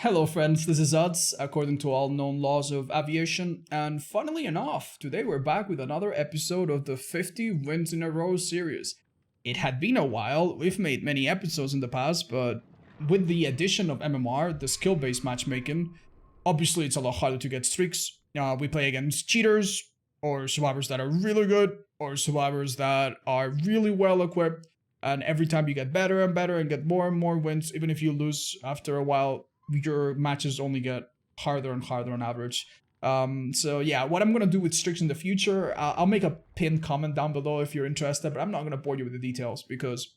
Hello friends, this is Odds, according to all known laws of aviation, and funnily enough, today we're back with another episode of the 50 Wins in a Row series. It had been a while, we've made many episodes in the past, but with the addition of MMR, the skill-based matchmaking, obviously it's a lot harder to get streaks. We play against cheaters, or survivors that are really good, or survivors that are really well equipped, and every time you get better and better and get more and more wins, even if you lose after a while, your matches only get harder and harder on average. So yeah, what I'm going to do with streaks in the future, I'll make a pinned comment down below if you're interested, but I'm not going to bore you with the details because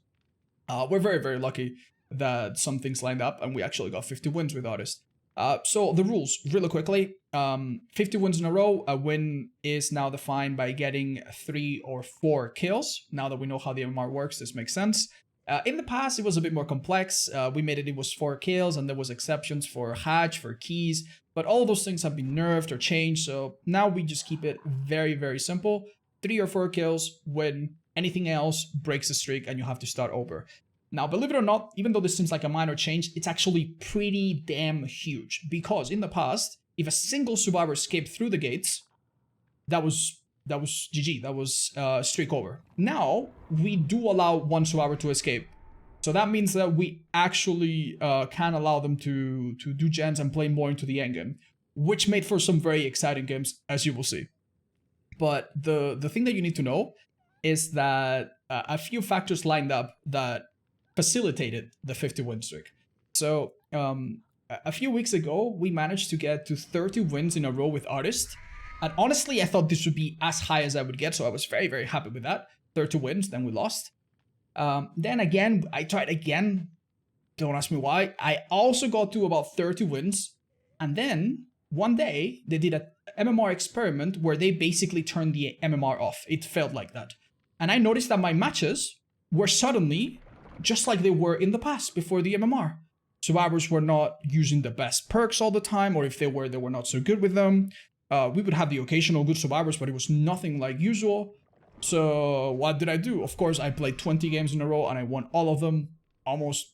we're very, very lucky that some things lined up and we actually got 50 wins with Artist. So the rules, really quickly, 50 wins in a row, a win is now defined by getting 3 or 4 kills. Now that we know how the MMR works, this makes sense. In the past, it was a bit more complex. We made it was 4 kills, and there was exceptions for hatch, for keys, but all of those things have been nerfed or changed, so now we just keep it very, very simple. 3 or 4 kills, win. Anything else breaks the streak, and you have to start over. Now, believe it or not, even though this seems like a minor change, it's actually pretty damn huge, because in the past, if a single survivor escaped through the gates, that was GG, that was streak over. Now, we do allow one survivor to escape. So that means that we actually can allow them to do gens and play more into the endgame, which made for some very exciting games, as you will see. But the thing that you need to know is that a few factors lined up that facilitated the 50 win streak. So a few weeks ago, we managed to get to 30 wins in a row with Artist. And honestly, I thought this would be as high as I would get, so I was very, very happy with that. 30 wins, then we lost. Then again, I tried again. Don't ask me why. I also got to about 30 wins. And then, one day, they did an MMR experiment where they basically turned the MMR off. It felt like that. And I noticed that my matches were suddenly just like they were in the past, before the MMR. Survivors were not using the best perks all the time, or if they were not so good with them. We would have the occasional good survivors, but it was nothing like usual. So what did I do? Of course, I played 20 games in a row and I won all of them almost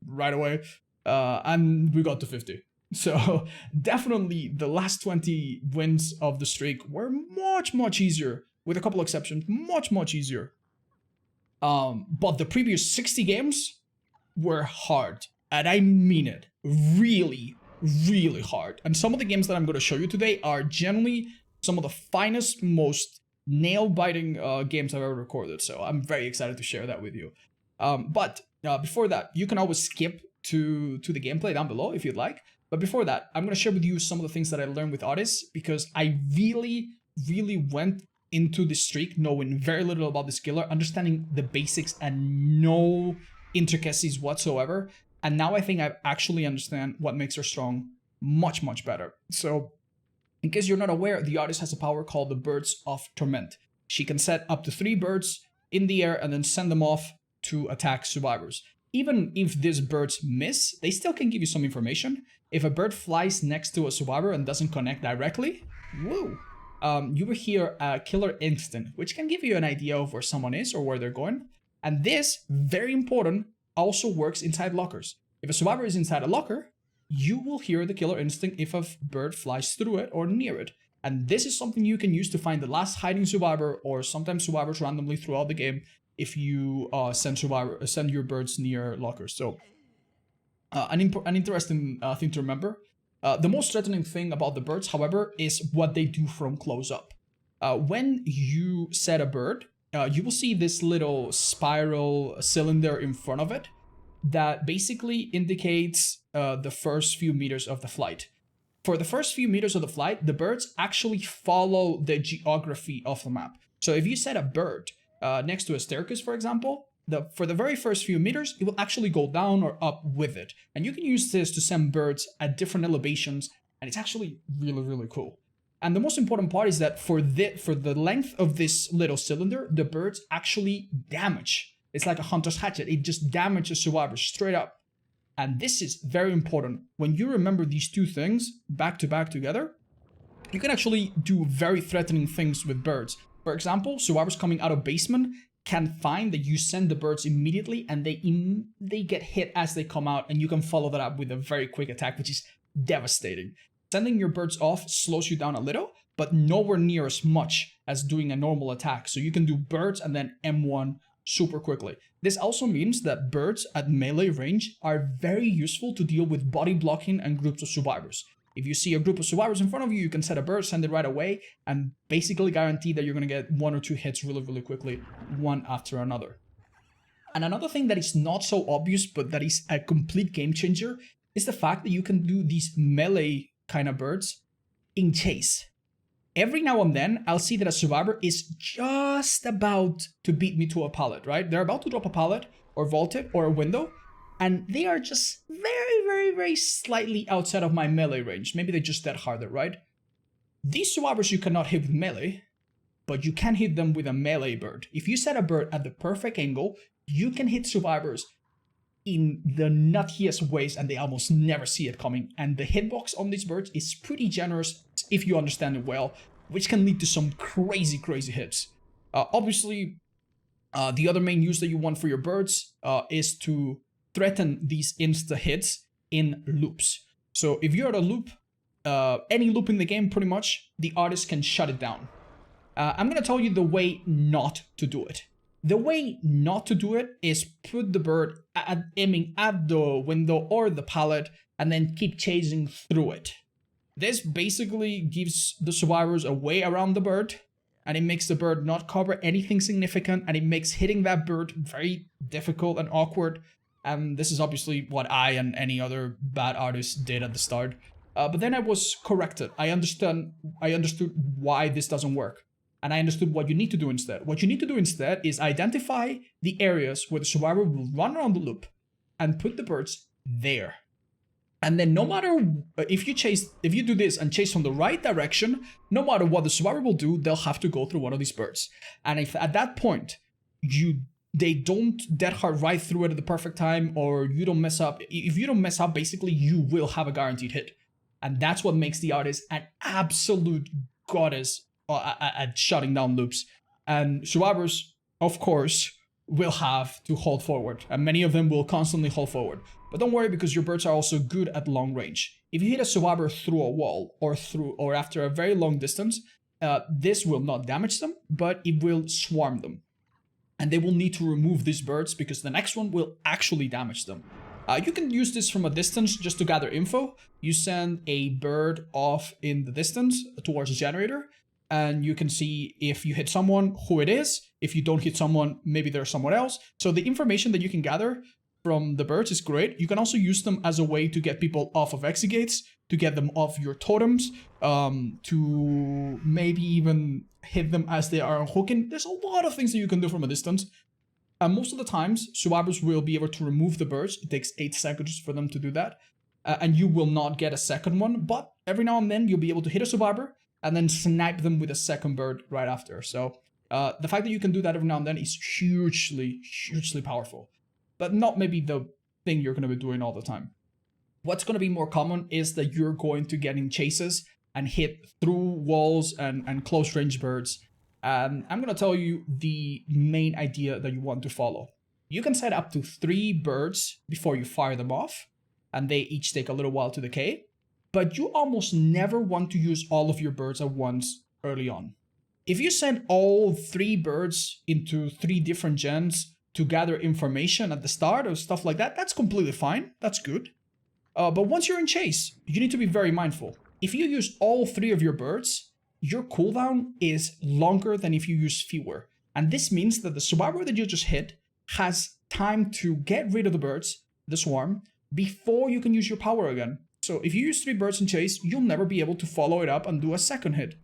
right away. And we got to 50. So definitely the last 20 wins of the streak were much easier, with a couple exceptions, much easier. But the previous 60 games were hard, and I mean it, really hard. And some of the games that I'm going to show you today are generally some of the finest, most nail-biting games I've ever recorded. So I'm very excited to share that with you. But before that, you can always skip to the gameplay down below if you'd like. But before that, I'm going to share with you some of the things that I learned with Artists, because I really went into the streak knowing very little about this killer, understanding the basics and no intricacies whatsoever. And now I think I actually understand what makes her strong much better. So, in case you're not aware, the Artist has a power called the Birds of Torment. She can set up to 3 birds in the air and then send them off to attack survivors. Even if these birds miss, they still can give you some information. If a bird flies next to a survivor and doesn't connect directly, woo, you will hear a killer instinct, which can give you an idea of where someone is or where they're going. And this, very important, also works inside lockers. If a survivor is inside a locker, you will hear the killer instinct if a bird flies through it or near it. And this is something you can use to find the last hiding survivor, or sometimes survivors randomly throughout the game if you send your birds near lockers. So an interesting thing to remember. The most threatening thing about the birds, however, is what they do from close up. When you set a bird, you will see this little spiral cylinder in front of it that basically indicates the first few meters of the flight. For the first few meters of the flight, the birds actually follow the geography of the map. So if you set a bird next to a staircase, for example, for the very first few meters, it will actually go down or up with it. And you can use this to send birds at different elevations, and it's actually really cool. And the most important part is that for the length of this little cylinder, the birds actually damage. It's like a hunter's hatchet. It just damages survivors straight up. And this is very important. When you remember these two things back to back together, you can actually do very threatening things with birds. For example, survivors coming out of basement can find that you send the birds immediately and they get hit as they come out, and you can follow that up with a very quick attack, which is devastating. Sending your birds off slows you down a little, but nowhere near as much as doing a normal attack. So you can do birds and then M1 super quickly. This also means that birds at melee range are very useful to deal with body blocking and groups of survivors. If you see a group of survivors in front of you, you can set a bird, send it right away, and basically guarantee that you're going to get 1 or 2 hits really, really quickly, one after another. And another thing that is not so obvious, but that is a complete game changer, is the fact that you can do these melee kind of birds in chase. Every now and then, I'll see that a survivor is just about to beat me to a pallet, right? They're about to drop a pallet, or vault it, or a window, and they are just very, very, very slightly outside of my melee range. Maybe they just dead harder, right? These survivors you cannot hit with melee, but you can hit them with a melee bird. If you set a bird at the perfect angle, you can hit survivors in the nuttiest ways, and they almost never see it coming. And the hitbox on these birds is pretty generous if you understand it well, which can lead to some crazy, crazy hits. Obviously, the other main use that you want for your birds is to threaten these insta hits in loops. So if you're at a loop, any loop in the game pretty much, the artist can shut it down. I'm gonna tell you the way not to do it. The way not to do it is put the bird aiming at the window or the pallet and then keep chasing through it. This basically gives the survivors a way around the bird, and it makes the bird not cover anything significant, and it makes hitting that bird very difficult and awkward. And this is obviously what I and any other bad artist did at the start. But then I was corrected. I understood why this doesn't work. And I understood what you need to do instead. What you need to do instead is identify the areas where the survivor will run around the loop and put the birds there. And then no matter if you do this and chase from the right direction, no matter what the survivor will do, they'll have to go through one of these birds. And if at that point they don't dead hard right through it at the perfect time, or you don't mess up, if you don't mess up, basically you will have a guaranteed hit. And that's what makes the artist an absolute goddess at shutting down loops. And survivors, of course, will have to hold forward, and many of them will constantly hold forward. But don't worry, because your birds are also good at long range. If you hit a survivor through a wall or after a very long distance, this will not damage them, but it will swarm them. And they will need to remove these birds because the next one will actually damage them. You can use this from a distance just to gather info. You send a bird off in the distance towards a generator, and you can see if you hit someone, who it is. If you don't hit someone, maybe there's someone else. So the information that you can gather from the birds is great. You can also use them as a way to get people off of exit gates, to get them off your totems, to maybe even hit them as they are unhooking. There's a lot of things that you can do from a distance. And most of the times, survivors will be able to remove the birds. It takes 8 seconds for them to do that. And you will not get a second one, but every now and then you'll be able to hit a survivor and then snipe them with a second bird right after. So the fact that you can do that every now and then is hugely, hugely powerful. But not maybe the thing you're going to be doing all the time. What's going to be more common is that you're going to get in chases and hit through walls and close range birds. And I'm going to tell you the main idea that you want to follow. You can set up to 3 birds before you fire them off, and they each take a little while to decay. But you almost never want to use all of your birds at once early on. If you send all 3 birds into 3 different gens to gather information at the start or stuff like that, that's completely fine. That's good. But once you're in chase, you need to be very mindful. If you use all 3 of your birds, your cooldown is longer than if you use fewer. And this means that the survivor that you just hit has time to get rid of the birds, the swarm, before you can use your power again. So if you use 3 birds in chase, you'll never be able to follow it up and do a second hit.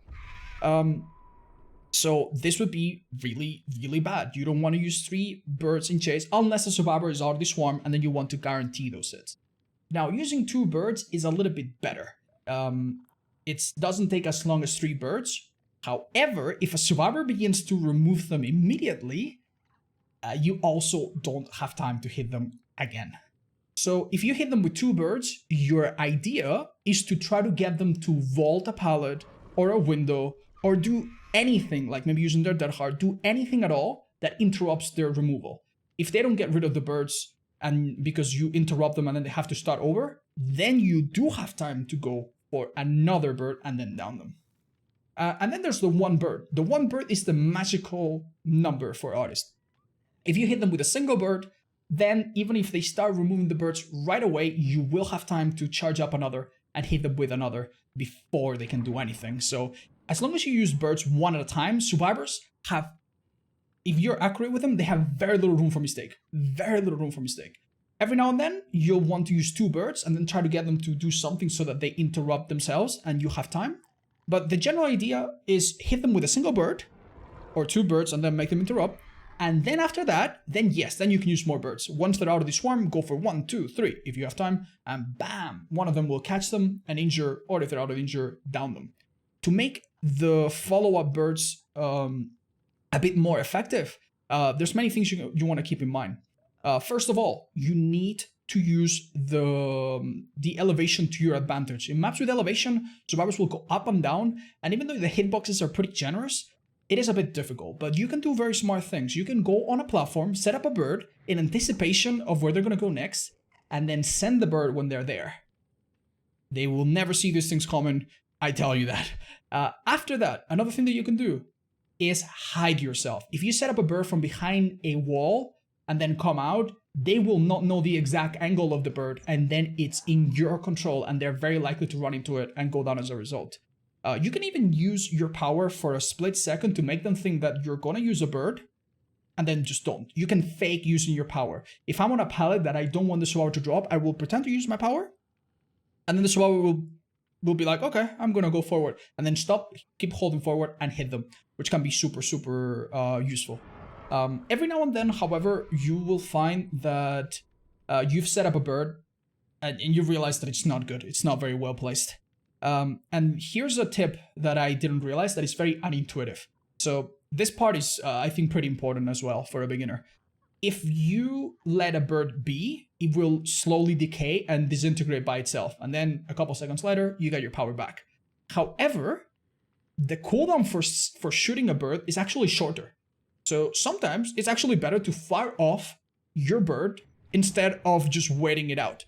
So this would be really, really bad. You don't want to use 3 birds in chase unless the survivor is already swarmed, and then you want to guarantee those hits. Now, using 2 birds is a little bit better. It doesn't take as long as 3 birds. However, if a survivor begins to remove them immediately, you also don't have time to hit them again. So if you hit them with 2 birds, your idea is to try to get them to vault a pallet or a window, or do anything, like maybe using their dead hard, do anything at all that interrupts their removal. If they don't get rid of the birds and because you interrupt them and then they have to start over, then you do have time to go for another bird and then down them. And then there's the one bird. The one bird is the magical number for artists. If you hit them with a single bird, then even if they start removing the birds right away, you will have time to charge up another and hit them with another before they can do anything. So as long as you use birds one at a time, survivors have, if you're accurate with them, they have very little room for mistake. Very little room for mistake. Every now and then, you'll want to use two birds and then try to get them to do something so that they interrupt themselves and you have time. But the general idea is hit them with a single bird or two birds and then make them interrupt. And then after that, then yes, then you can use more birds. Once they're out of the swarm, go for 1, 2, 3 if you have time, and bam, one of them will catch them and injure, or if they're out of injure, down them. To make the follow-up birds a bit more effective, there's many things you want to keep in mind. First of all, you need to use the elevation to your advantage. In maps with elevation, survivors will go up and down, and even though the hitboxes are pretty generous, it is a bit difficult, but you can do very smart things. You can go on a platform, set up a bird in anticipation of where they're going to go next, and then send the bird when they're there. They will never see these things coming, I tell you that. After that, another thing that you can do is hide yourself. If you set up a bird from behind a wall and then come out, they will not know the exact angle of the bird, and then it's in your control, and they're very likely to run into it and go down as a result. You can even use your power for a split second to make them think that you're gonna use a bird, and then just don't. You can fake using your power. If I'm on a pallet that I don't want the survivor to drop, I will pretend to use my power, and then the survivor will be like, okay, I'm gonna go forward, and then stop, keep holding forward, and hit them, which can be super, super useful. Every now and then, however, you will find that you've set up a bird, and you realize that it's not good. It's not very well placed. And here's a tip that I didn't realize that is very unintuitive. So this part is, I think, pretty important as well for a beginner. If you let a bird be, it will slowly decay and disintegrate by itself. And then a couple seconds later, you get your power back. However, the cooldown for shooting a bird is actually shorter. So sometimes it's actually better to fire off your bird instead of just waiting it out.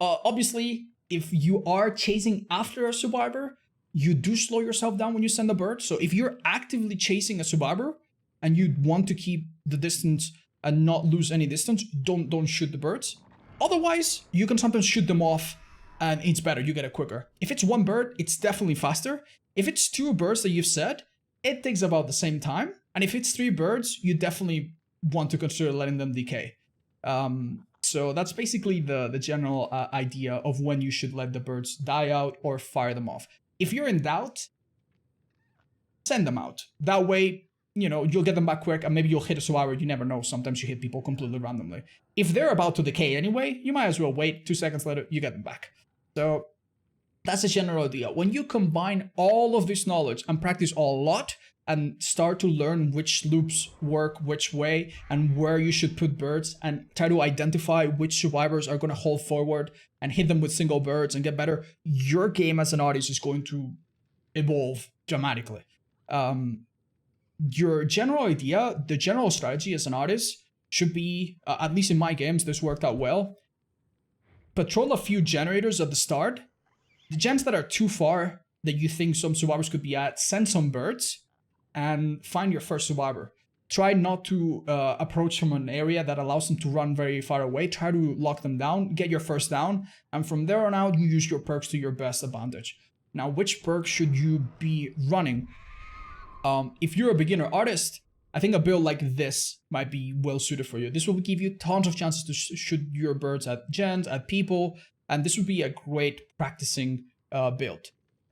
Obviously, if you are chasing after a survivor, you do slow yourself down when you send a bird. So if you're actively chasing a survivor and you want to keep the distance and not lose any distance, don't shoot the birds. Otherwise, you can sometimes shoot them off and it's better, you get it quicker. If it's one bird, it's definitely faster. If it's two birds that you've set, it takes about the same time. And if it's three birds, you definitely want to consider letting them decay. So that's basically the general idea of when you should let the birds die out or fire them off. If you're in doubt, send them out. That way, you know, you'll get them back quick and maybe you'll hit a survivor. You never know. Sometimes you hit people completely randomly. If they're about to decay anyway, you might as well wait 2 seconds later, you get them back. So that's the general idea. When you combine all of this knowledge and practice a lot, and start to learn which loops work which way and where you should put birds and try to identify which survivors are going to hold forward and hit them with single birds and get better, your game as an artist is going to evolve dramatically. Your general idea, the general strategy as an artist should be, at least in my games, this worked out well. Patrol a few generators at the start. The gens that are too far that you think some survivors could be at, send some birds and find your first survivor. Try not to approach from an area that allows them to run very far away. Try to lock them down, get your first down, and from there on out, you use your perks to your best advantage. Now, which perks should you be running? If you're a beginner artist, I think a build like this might be well suited for you. This will give you tons of chances to shoot your birds at gens, at people, and this would be a great practicing build.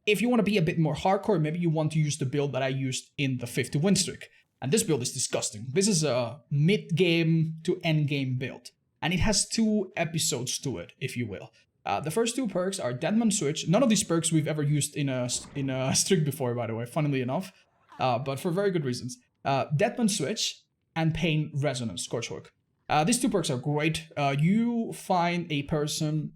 If you want to be a bit more hardcore, maybe you want to use the build that I used in the 50 win streak. And this build is disgusting. This is a mid-game to end-game build. And it has 2 episodes to it, if you will. The first 2 perks are Deadman Switch. None of these perks we've ever used in a streak before, by the way, funnily enough. But for very good reasons. Deadman Switch and Pain Resonance, Scorchhook. These 2 perks are great. You find a person,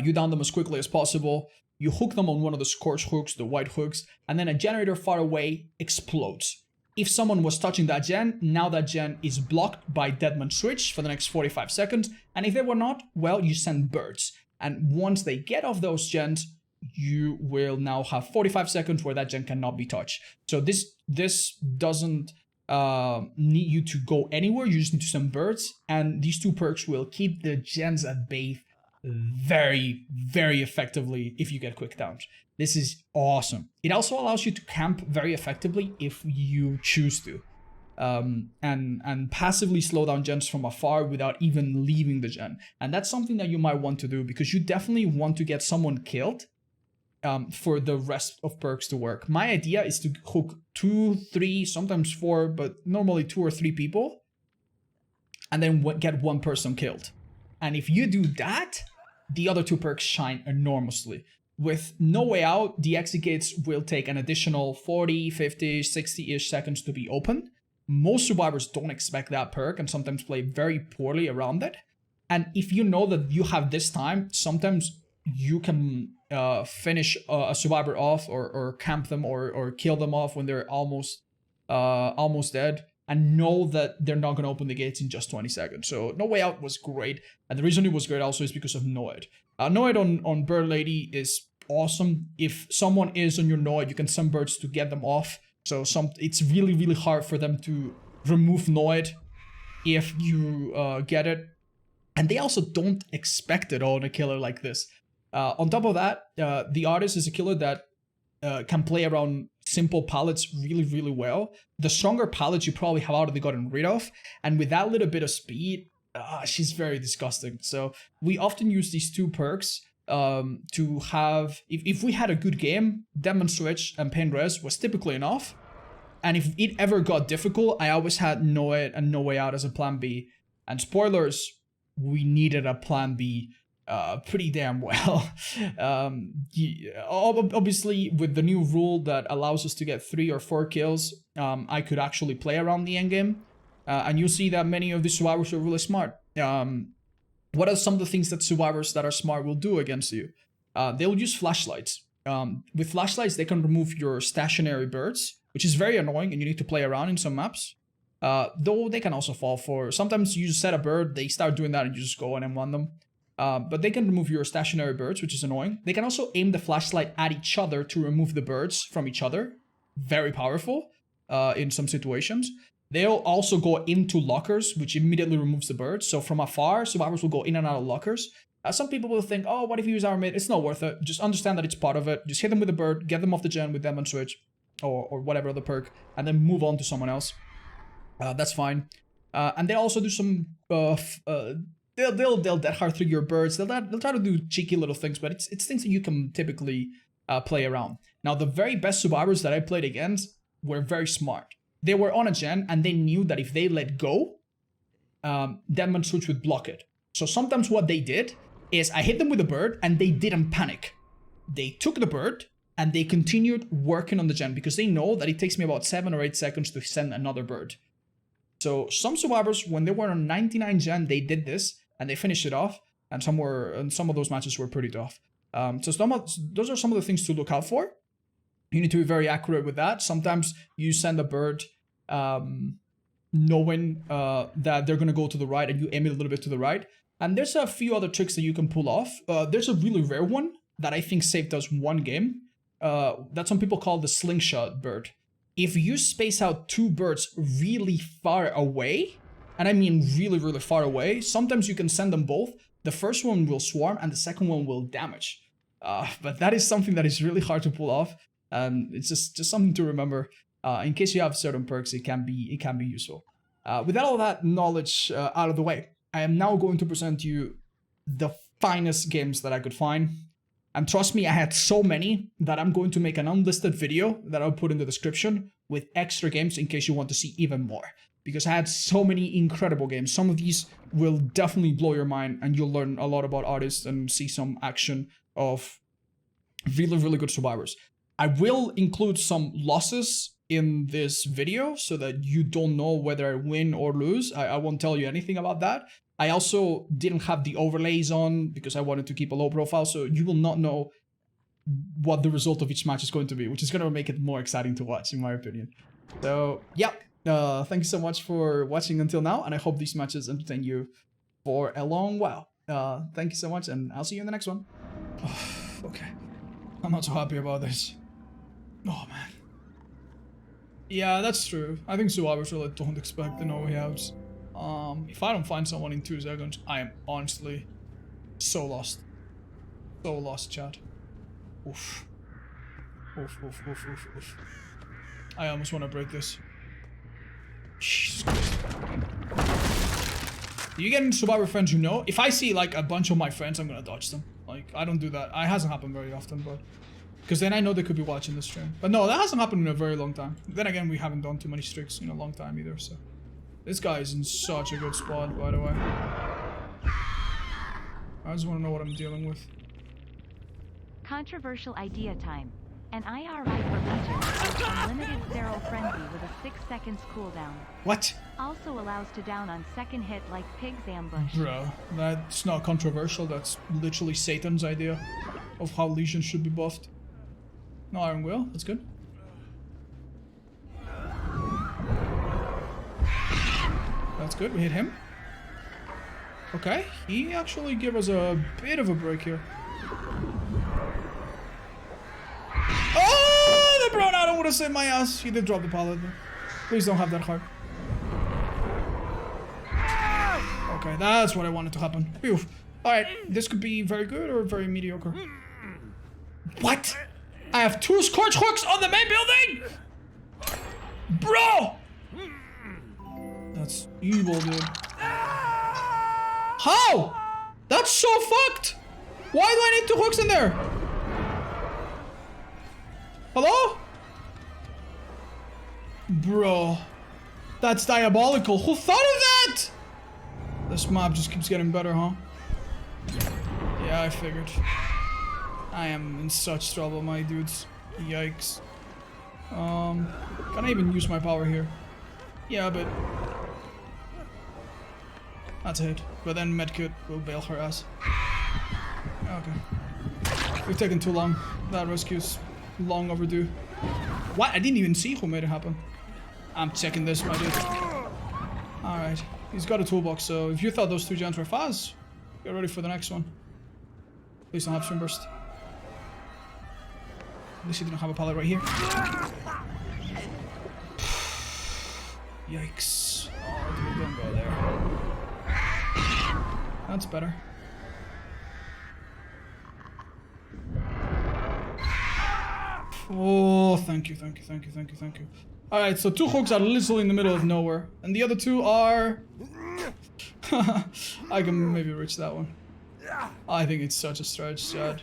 you down them as quickly as possible. You hook them on one of the scorch hooks, the white hooks, and then a generator far away explodes. If someone was touching that gen, now that gen is blocked by Deadman Switch for the next 45 seconds. And if they were not, well, you send birds. And once they get off those gens, you will now have 45 seconds where that gen cannot be touched. So this doesn't need you to go anywhere. You just need to send birds. And these two perks will keep the gens at bay very, very effectively if you get quick downs. This is awesome. It also allows you to camp very effectively if you choose to. And passively slow down gens from afar without even leaving the gen. And that's something that you might want to do because you definitely want to get someone killed for the rest of perks to work. My idea is to hook 2, 3, sometimes 4, but normally 2 or 3 people, and then get one person killed. And if you do that, the other 2 perks shine enormously. With No Way Out, the exit gates will take an additional 40, 50, 60-ish seconds to be open. Most survivors don't expect that perk and sometimes play very poorly around it. And if you know that you have this time, sometimes you can finish a survivor off or camp them or kill them off when they're almost dead, and know that they're not going to open the gates in just 20 seconds. So No Way Out was great. And the reason it was great also is because of Noed. Noed on Bird Lady is awesome. If someone is on your Noed, you can send birds to get them off. So it's really, really hard for them to remove Noed if you get it. And they also don't expect it on a killer like this. On top of that, the Artist is a killer that can play around simple palettes really, really well. The stronger palettes you probably have already gotten rid of. And with that little bit of speed, she's very disgusting. So we often use these 2 perks to have, if we had a good game, Demon Switch and Pain Res was typically enough. And if it ever got difficult, I always had Noed and No Way Out as a plan B. And spoilers, we needed a plan B pretty damn well. Obviously, with the new rule that allows us to get 3 or 4 kills, I could actually play around the endgame. And you'll see that many of the survivors are really smart. What are some of the things that survivors that are smart will do against you? They'll use flashlights. With flashlights, they can remove your stationary birds, which is very annoying and you need to play around in some maps. Though they can also fall for, sometimes you set a bird, they start doing that and you just go and M1 them. But they can remove your stationary birds, which is annoying. They can also aim the flashlight at each other to remove the birds from each other. Very powerful in some situations. They'll also go into lockers, which immediately removes the birds. So from afar, survivors will go in and out of lockers. Some people will think, oh, what if you use Armor Mid? It's not worth it. Just understand that it's part of it. Just hit them with a bird, get them off the gen with Demon Switch or whatever other perk, and then move on to someone else. That's fine. And they also do some... They'll dead hard through your birds. They'll try to do cheeky little things, but it's things that you can typically play around. Now, the very best survivors that I played against were very smart. They were on a gen, and they knew that if they let go, Deadman Switch would block it. So sometimes what they did is I hit them with a bird, and they didn't panic. They took the bird, and they continued working on the gen, because they know that it takes me about 7 or 8 seconds to send another bird. So some survivors, when they were on 99 gen, they did this, and they finished it off, and some of those matches were pretty tough. So those are some of the things to look out for. You need to be very accurate with that. Sometimes you send a bird knowing that they're going to go to the right, and you aim it a little bit to the right. And there's a few other tricks that you can pull off. There's a really rare one that I think saved us one game that some people call the slingshot bird. If you space out 2 birds really far away, and I mean really, really far away, sometimes you can send them both. The first one will swarm and the second one will damage. But that is something that is really hard to pull off. And it's just something to remember. In case you have certain perks, it can be useful. With all that knowledge out of the way, I am now going to present you the finest games that I could find. And trust me, I had so many that I'm going to make an unlisted video that I'll put in the description with extra games in case you want to see even more. Because I had so many incredible games. Some of these will definitely blow your mind, and you'll learn a lot about artists and see some action of really, really good survivors. I will include some losses in this video so that you don't know whether I win or lose. I won't tell you anything about that. I also didn't have the overlays on because I wanted to keep a low profile, so you will not know what the result of each match is going to be, which is going to make it more exciting to watch, in my opinion. So, yeah. Thank you so much for watching until now, and I hope these matches entertain you for a long while. Thank you so much, and I'll see you in the next one. Okay. I'm not so happy about this. Oh, man. Yeah, that's true. I think survivors really don't expect the no way outs. If I don't find someone in 2 seconds, I am honestly so lost. So lost, chat. Oof. Oof, oof, oof, oof, oof. I almost want to break this. Jesus Christ. Do you get any survivor friends you know? If I see like a bunch of my friends, I'm gonna dodge them. Like, I don't do that. It hasn't happened very often, but... Because then I know they could be watching the stream. But no, that hasn't happened in a very long time. Then again, we haven't done too many streaks in a long time either, so... This guy is in such a good spot, by the way. I just want to know what I'm dealing with. Controversial idea time. An IRI for Legion is unlimited sterile frenzy with a 6 seconds cooldown. What? Also allows to down on second hit like Pig's Ambush. Bro, that's not controversial. That's literally Satan's idea of how Legion should be buffed. No Iron Will, that's good. That's good, we hit him. Okay, he actually gave us a bit of a break here. Oh, the brown Adam would have saved my ass. He did drop the pallet though. Please don't have that heart. Okay, that's what I wanted to happen. Phew. Alright, this could be very good or very mediocre. What? I have 2 scorch hooks on the main building? Bro! That's evil, dude. How? That's so fucked! Why do I need 2 hooks in there? Hello? Bro. That's diabolical. Who thought of that? This map just keeps getting better, huh? Yeah, I figured. I am in such trouble, my dudes. Yikes. Can I even use my power here? Yeah, but... That's a hit. But then Medkit will bail her ass. Okay. We've taken too long. That rescue's long overdue. What? I didn't even see who made it happen. I'm checking this, my dude. Alright. He's got a toolbox, so if you thought those 2 gens were fast, get ready for the next one. Please don't have Stream Burst. At least you didn't have a pallet right here. Yikes. Oh, dude, don't go there. That's better. Oh, thank you, thank you, thank you, thank you, thank you. Alright, so 2 hooks are literally in the middle of nowhere. And the other 2 are... I can maybe reach that one. I think it's such a stretch, Chad.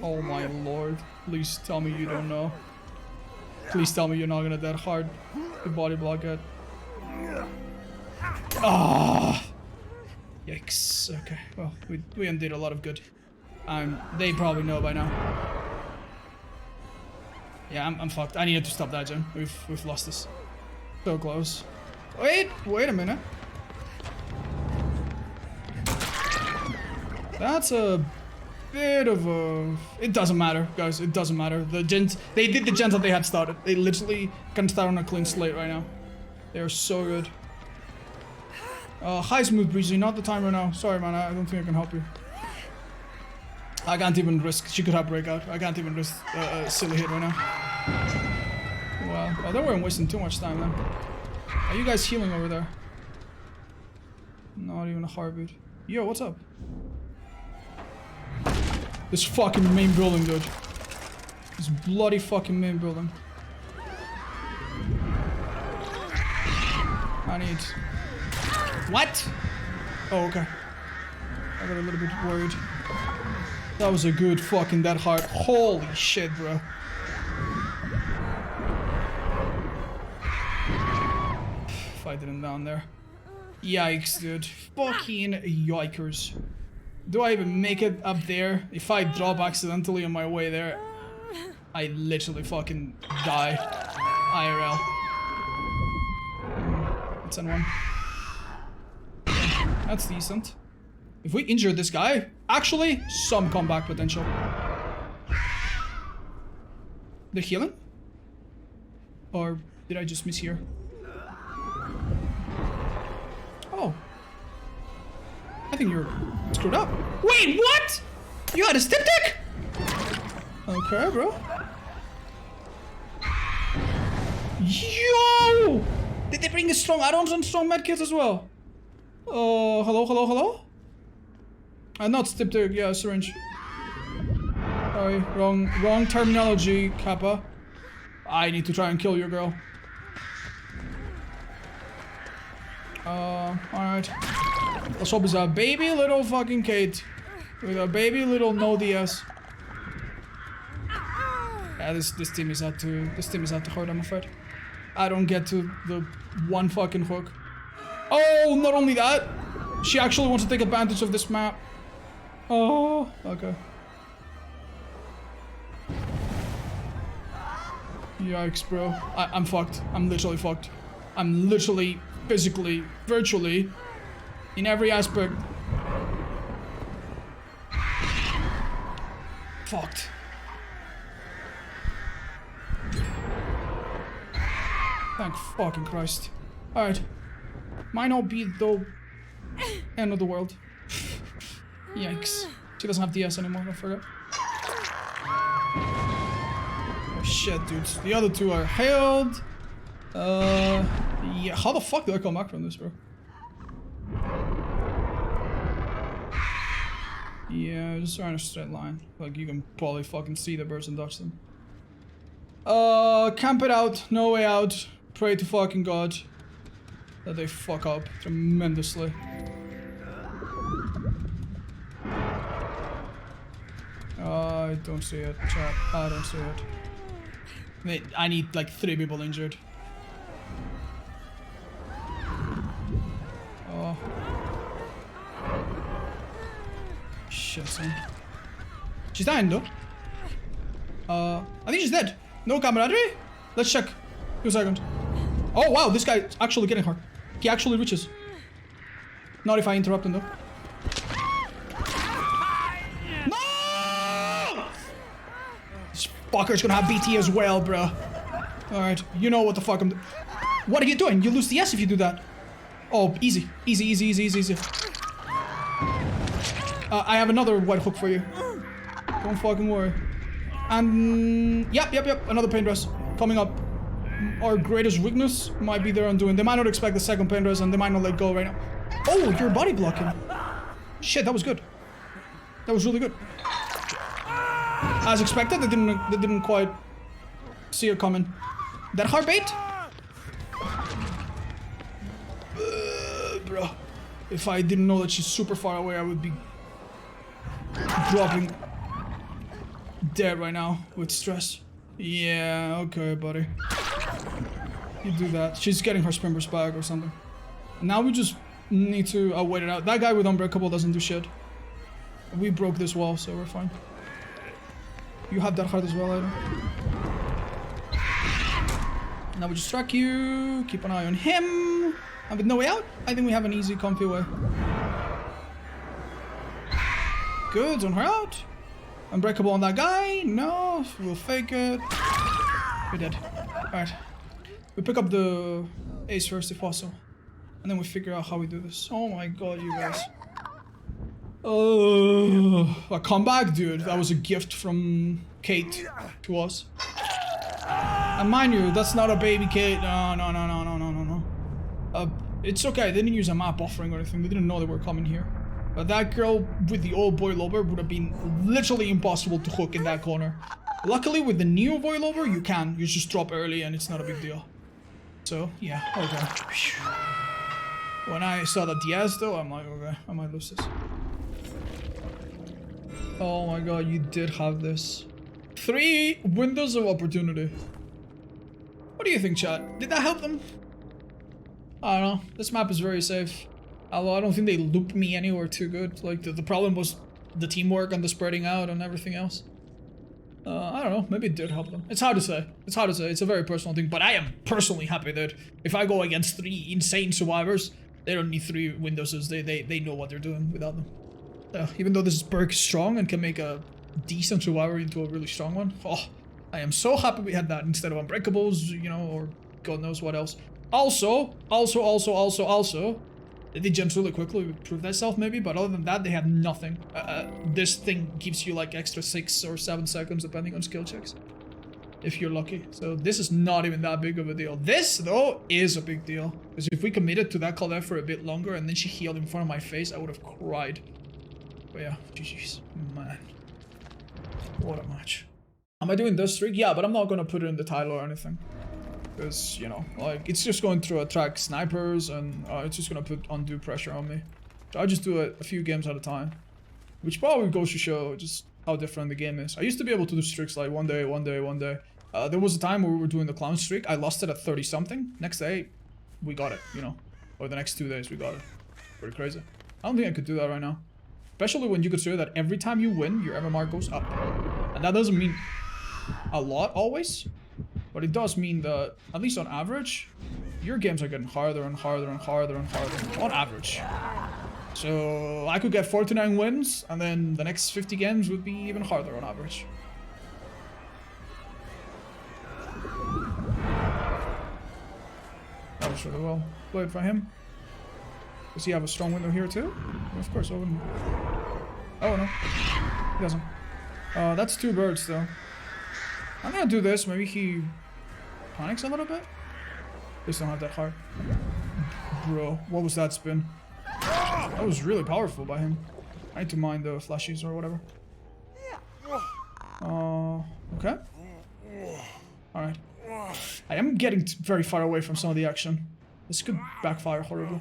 Oh my lord. Please tell me you don't know. Please tell me you're not gonna that hard the body block it. Ah! Yikes. Okay, well, we undid a lot of good. They probably know by now. Yeah, I'm fucked. I needed to stop that, Jen. We've lost this. So close. Wait a minute. That's a bit of a... It doesn't matter, guys. It doesn't matter. The gens... They did the gens that they had started. They literally can start on a clean slate right now. They're so good. Hi, Smooth Breezy. Not the time right now. Sorry, man. I don't think I can help you. I can't even risk... She could have breakout. I can't even risk a silly hit right now. Wow. Oh, they weren't wasting too much time then. Are you guys healing over there? Not even a heartbeat. Yo, what's up? This fucking main building, dude. This bloody fucking main building. I need... What? Oh, okay. I got a little bit worried. That was a good fucking dead heart. Holy shit, bro. Fight it down there. Yikes, dude. Fucking yikers. Do I even make it up there? If I drop accidentally on my way there, I literally fucking die. IRL. Let's send one. Okay, that's decent. If we injure this guy, actually, some comeback potential. They're healing? Or did I just mishear? Oh. I think you're screwed up. Wait, what? You had a step deck? Okay, bro. Yo! Did they bring strong add-ons and strong medkits as well? Hello? Not step deck, yeah, syringe. Sorry, wrong terminology, Kappa. I need to try and kill your girl. Alright. Let's hope it's a baby little fucking Kate. With a baby little no DS. Yeah, this team is out to hurt, I'm afraid. I don't get to the one fucking hook. Oh, not only that, she actually wants to take advantage of this map. Oh, okay. Yikes, bro. I'm fucked. I'm literally fucked. I'm literally, physically, virtually, in every aspect. Fucked. Thank fucking Christ. Alright. Might not be the end of the world. Yikes. She doesn't have DS anymore, I forgot. Oh shit, dudes. The other two are held. Yeah, how the fuck do I come back from this, bro? Yeah, just run a straight line. Like, you can probably fucking see the birds and dodge them. Camp it out. No way out. Pray to fucking God that they fuck up tremendously. I don't see it, chat. I don't see it. I need like 3 people injured. Oh. Shit, son. She's dying though. I think she's dead. No camaraderie? Let's check. Give a second. Oh wow, this guy's actually getting her. He actually reaches. Not if I interrupt him though. No! This fucker's gonna have BT as well, bro. Alright, you know what the fuck I'm doing. What are you doing? You lose the S if you do that. Oh, easy. Easy. I have another white hook for you. Don't fucking worry. And yep. Another paint dress coming up. Our greatest weakness might be their undoing. They might not expect the second paint dress and they might not let go right now. Oh, you're body blocking. Shit, that was good. That was really good. As expected, they didn't quite see it coming. That hard bait? Bro, if I didn't know that she's super far away, I would be dropping dead right now with stress. Yeah, okay, buddy. You do that. She's getting her spin burst back or something. Now we just need to wait it out. That guy with Unbreakable doesn't do shit. We broke this wall, so we're fine. You have that heart as well, Eyrie. Now we just track you. Keep an eye on him. And with no way out, I think we have an easy, comfy way. Good, on her out. Unbreakable on that guy. No, we'll fake it. We're dead. Alright. We pick up the ace first if possible. And then we figure out how we do this. Oh my god, you guys. Oh, a comeback? Dude, that was a gift from Kate to us. And mind you, that's not a baby Kate. No. It's okay, they didn't use a map offering or anything. They didn't know they were coming here. But that girl with the old boilover would have been literally impossible to hook in that corner. Luckily, with the new boilover, you can. You just drop early and it's not a big deal. So, yeah, okay. When I saw the DS though, I'm like, okay, I might lose this. Oh my god, you did have this. 3 windows of opportunity. What do you think, chat? Did that help them? I don't know. This map is very safe. Although I don't think they looped me anywhere too good. Like, the problem was the teamwork and the spreading out and everything else. I don't know. Maybe it did help them. It's hard to say. It's hard to say. It's a very personal thing. But I am personally happy that if I go against 3 insane survivors, they don't need 3 Windowses. They know what they're doing without them. Even though this perk is strong and can make a decent survivor into a really strong one. Oh, I am so happy we had that instead of unbreakables, you know, or God knows what else. Also, the gens really quickly proved themselves maybe, but other than that, they had nothing. This thing gives you like extra 6 or 7 seconds depending on skill checks. If you're lucky. So this is not even that big of a deal. This, though, is a big deal. Because if we committed to that Claudette for a bit longer and then she healed in front of my face, I would have cried. But yeah, GG's. Man. What a match. Am I doing this streak? Yeah, but I'm not gonna put it in the title or anything. Because, you know, like, it's just going to attract snipers and it's just gonna put undue pressure on me. So I just do it a few games at a time. Which probably goes to show just how different the game is. I used to be able to do streaks like one day. There was a time where we were doing the clown streak. I lost it at 30 something. Next day, we got it, you know. Or the next 2 days, we got it. Pretty crazy. I don't think I could do that right now. Especially when you consider that every time you win, your MMR goes up. And that doesn't mean a lot always. But it does mean that, at least on average, your games are getting harder and harder and harder and harder. On average. So I could get 49 wins, and then the next 50 games would be even harder on average. That was really well played by him. Does he have a strong window here too? Well, of course, I wouldn't. Oh no, he doesn't. That's 2 birds though. I'm gonna do this. Maybe he panics a little bit. Please don't have that heart. Bro, what was that spin? That was really powerful by him. I need to mind the flashies or whatever. Okay. Alright. I am getting very far away from some of the action. This could backfire horribly.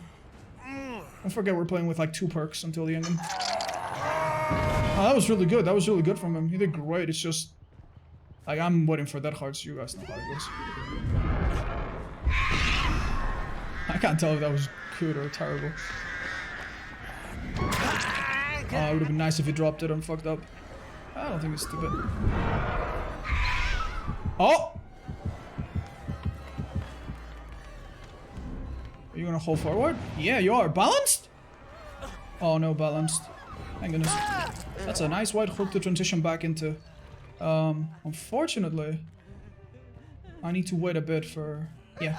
Don't forget we're playing with like 2 perks until the ending. Oh, that was really good. That was really good from him. He did great. It's just... like, I'm waiting for that hard, so you guys know how it goes. I can't tell if that was good or terrible. It would have been nice if he dropped it and fucked up. I don't think it's stupid. Oh! Are you gonna hold forward? Yeah, you are. Balanced? Oh no, balanced. Thank goodness. That's a nice white hook to transition back into. Unfortunately, I need to wait a bit for... yeah.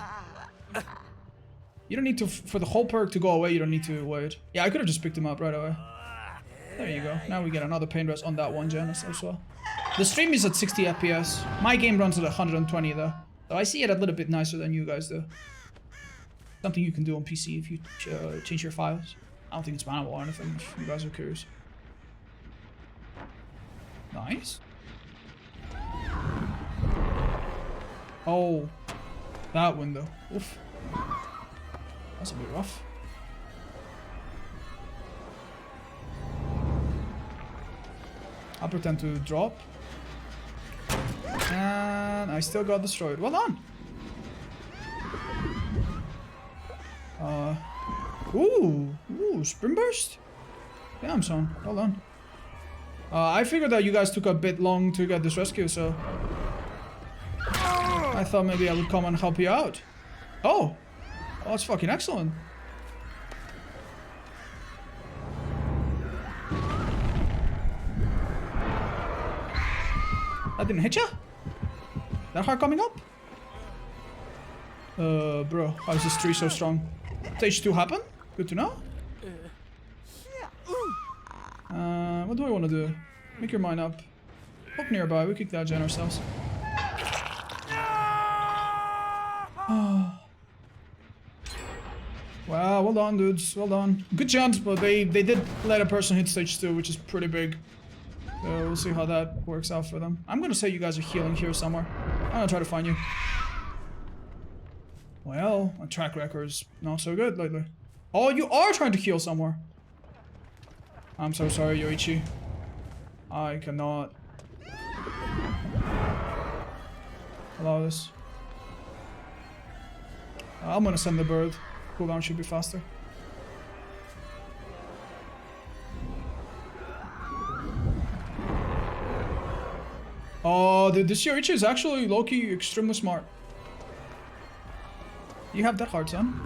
You don't need to... for the whole perk to go away, you don't need to wait. Yeah, I could have just picked him up right away. There you go. Now we get another pain rest on that one gen as well. The stream is at 60 FPS. My game runs at 120 though. So I see it a little bit nicer than you guys do. Something you can do on PC if you change your files. I don't think it's bannable or anything, if you guys are curious. Nice. Oh, that window. Oof. That's a bit rough. I'll pretend to drop. And I still got destroyed. Well done. Ooh, sprint burst? Damn, son. Well done. I figured that you guys took a bit long to get this rescue, so... I thought maybe I would come and help you out. Oh! Oh, that's fucking excellent. That didn't hit ya? That heart coming up? Bro, how is this tree so strong? Stage 2 happen? Good to know. What do I want to do? Make your mind up. Hook nearby, we kick that gen ourselves. Wow, well done, dudes. Well done. Good chance, but they did let a person hit stage 2, which is pretty big. So we'll see how that works out for them. I'm gonna say you guys are healing here somewhere. I'm gonna try to find you. Well, my track record is not so good lately. Oh, you are trying to heal somewhere. I'm so sorry, Yoichi. I cannot allow this. I'm gonna send the bird. Cooldown should be faster. Oh, this Yoichi is actually low-key extremely smart. You have that heart, son.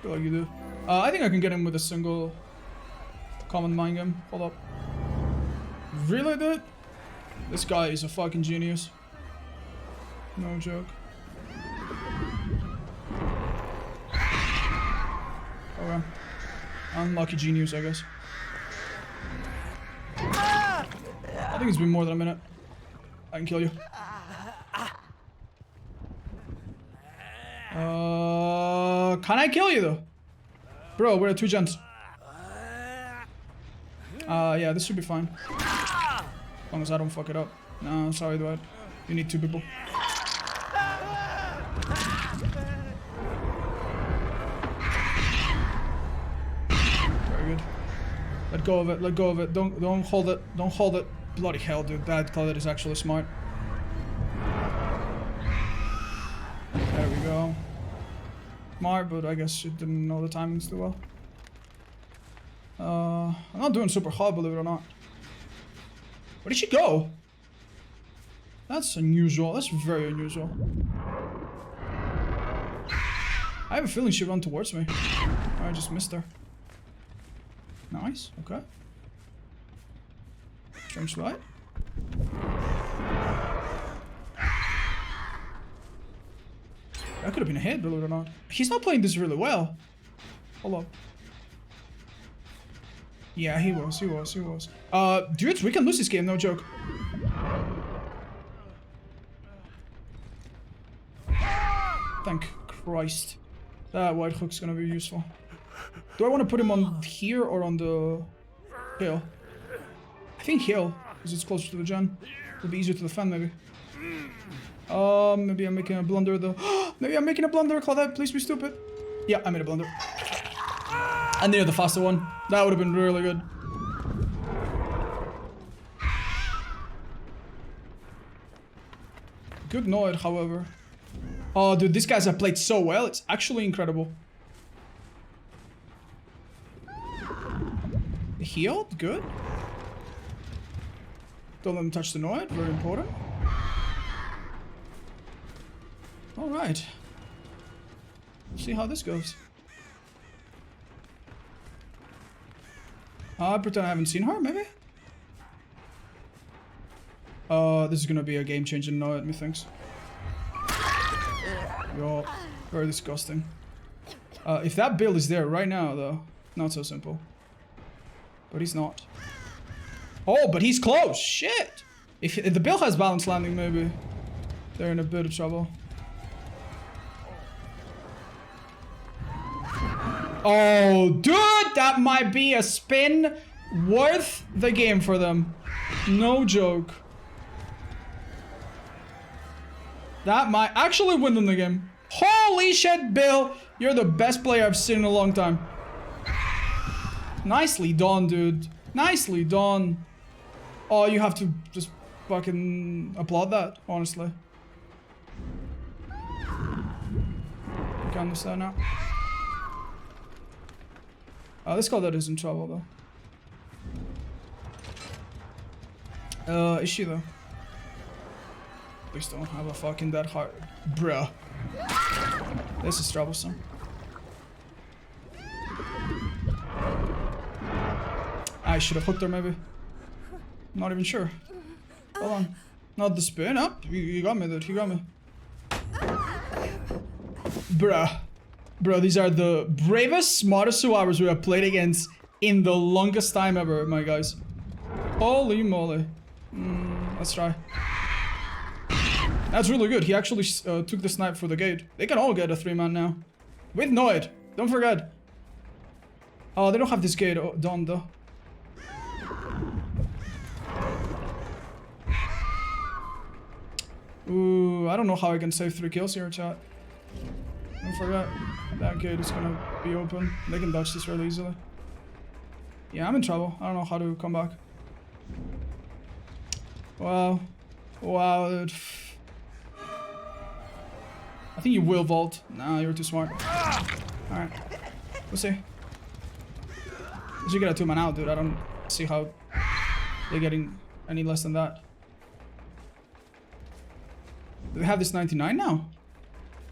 Feel like you do. I think I can get him with a single common mind game. Hold up. Really, dude? This guy is a fucking genius. No joke. Okay. Unlucky genius, I guess. I think it's been more than a minute. I can kill you. Can I kill you though? Bro, we're at 2 gens. Yeah, this should be fine. As long as I don't fuck it up. No, sorry, Dwight. You need 2 people. Very good. Let go of it, let go of it. Don't hold it. Don't hold it. Bloody hell, dude. That Claudette is actually smart. There we go. Smart, but I guess she didn't know the timings too well. I'm not doing super hot, believe it or not. Where did she go? That's unusual. That's very unusual. I have a feeling she ran towards me. I just missed her. Nice. Okay. Strange slide. That could have been a hit, believe it or not. He's not playing this really well. Hold up. Yeah, he was. Dudes, we can lose this game, no joke. Thank Christ. That white hook's gonna be useful. Do I want to put him on here or on the hill? I think hill, because it's closer to the gen. It'll be easier to defend, maybe. Maybe I'm making a blunder, though. Maybe I'm making a blunder, Claudette. Please be stupid. Yeah, I made a blunder. I needed the faster one. That would have been really good. Good Noid, however. Oh, dude, these guys have played so well. It's actually incredible. Healed? Good. Don't let them touch the Noid. Very important. Alright. See how this goes. I pretend I haven't seen her, maybe? This is gonna be a game-changer Noid, methinks. Yo, very disgusting. If that build is there right now, though, not so simple. But he's not. Oh, but he's close! Shit! If the build has balance landing, maybe they're in a bit of trouble. Oh, dude! That might be a spin worth the game for them. No joke. That might actually win them the game. Holy shit, Bill! You're the best player I've seen in a long time. Nicely done, dude. Nicely done. Oh, you have to just fucking applaud that, honestly. I can understand now. This Claudette is in trouble, though. Is she, though? Please don't have a fucking dead heart. Bruh. This is troublesome. I should have hooked her, maybe. Not even sure. Hold on. Not the spin up. You got me, dude. You got me. Bruh. Bro, these are the bravest, smartest survivors we have played against in the longest time ever, my guys. Holy moly. Let's try. That's really good. He actually took the snipe for the gate. They can all get a 3-man now. With Noid. Don't forget. Oh, they don't have this gate done, though. Ooh, I don't know how I can save 3 kills here, chat. Don't forget. That gate is gonna be open. They can dodge this really easily. Yeah, I'm in trouble. I don't know how to come back. Wow. Wow, dude. I think you will vault. Nah, you're too smart. Alright. We'll see. You get a 2-man out, dude. I don't see how they're getting any less than that. Do they have this 99 now?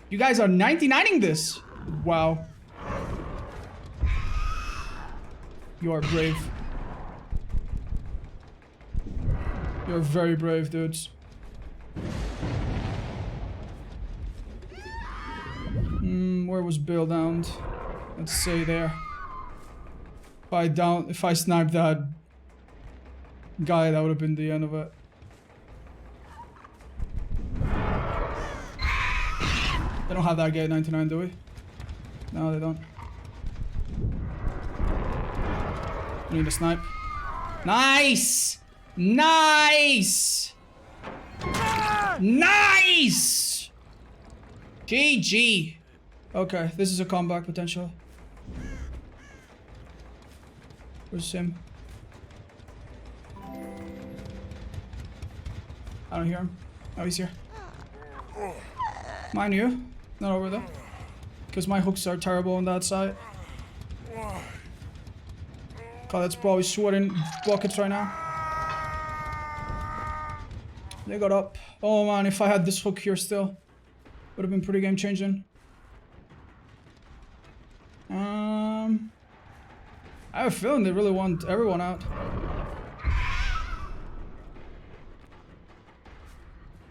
You guys are 99ing this! Wow. You are brave. You're very brave, dudes. Where was Bill downed? Let's say there. If I sniped that guy, that would have been the end of it. They don't have that gate 99, do we? No, they don't. We need a snipe. Nice! Nice! Nice! GG. Okay, this is a comeback potential. Where's him? I don't hear him. Oh, he's here. Mind you, not over there. Because my hooks are terrible on that side. God, that's probably sweating buckets right now. They got up. Oh man, if I had this hook here still, would have been pretty game changing. I have a feeling they really want everyone out.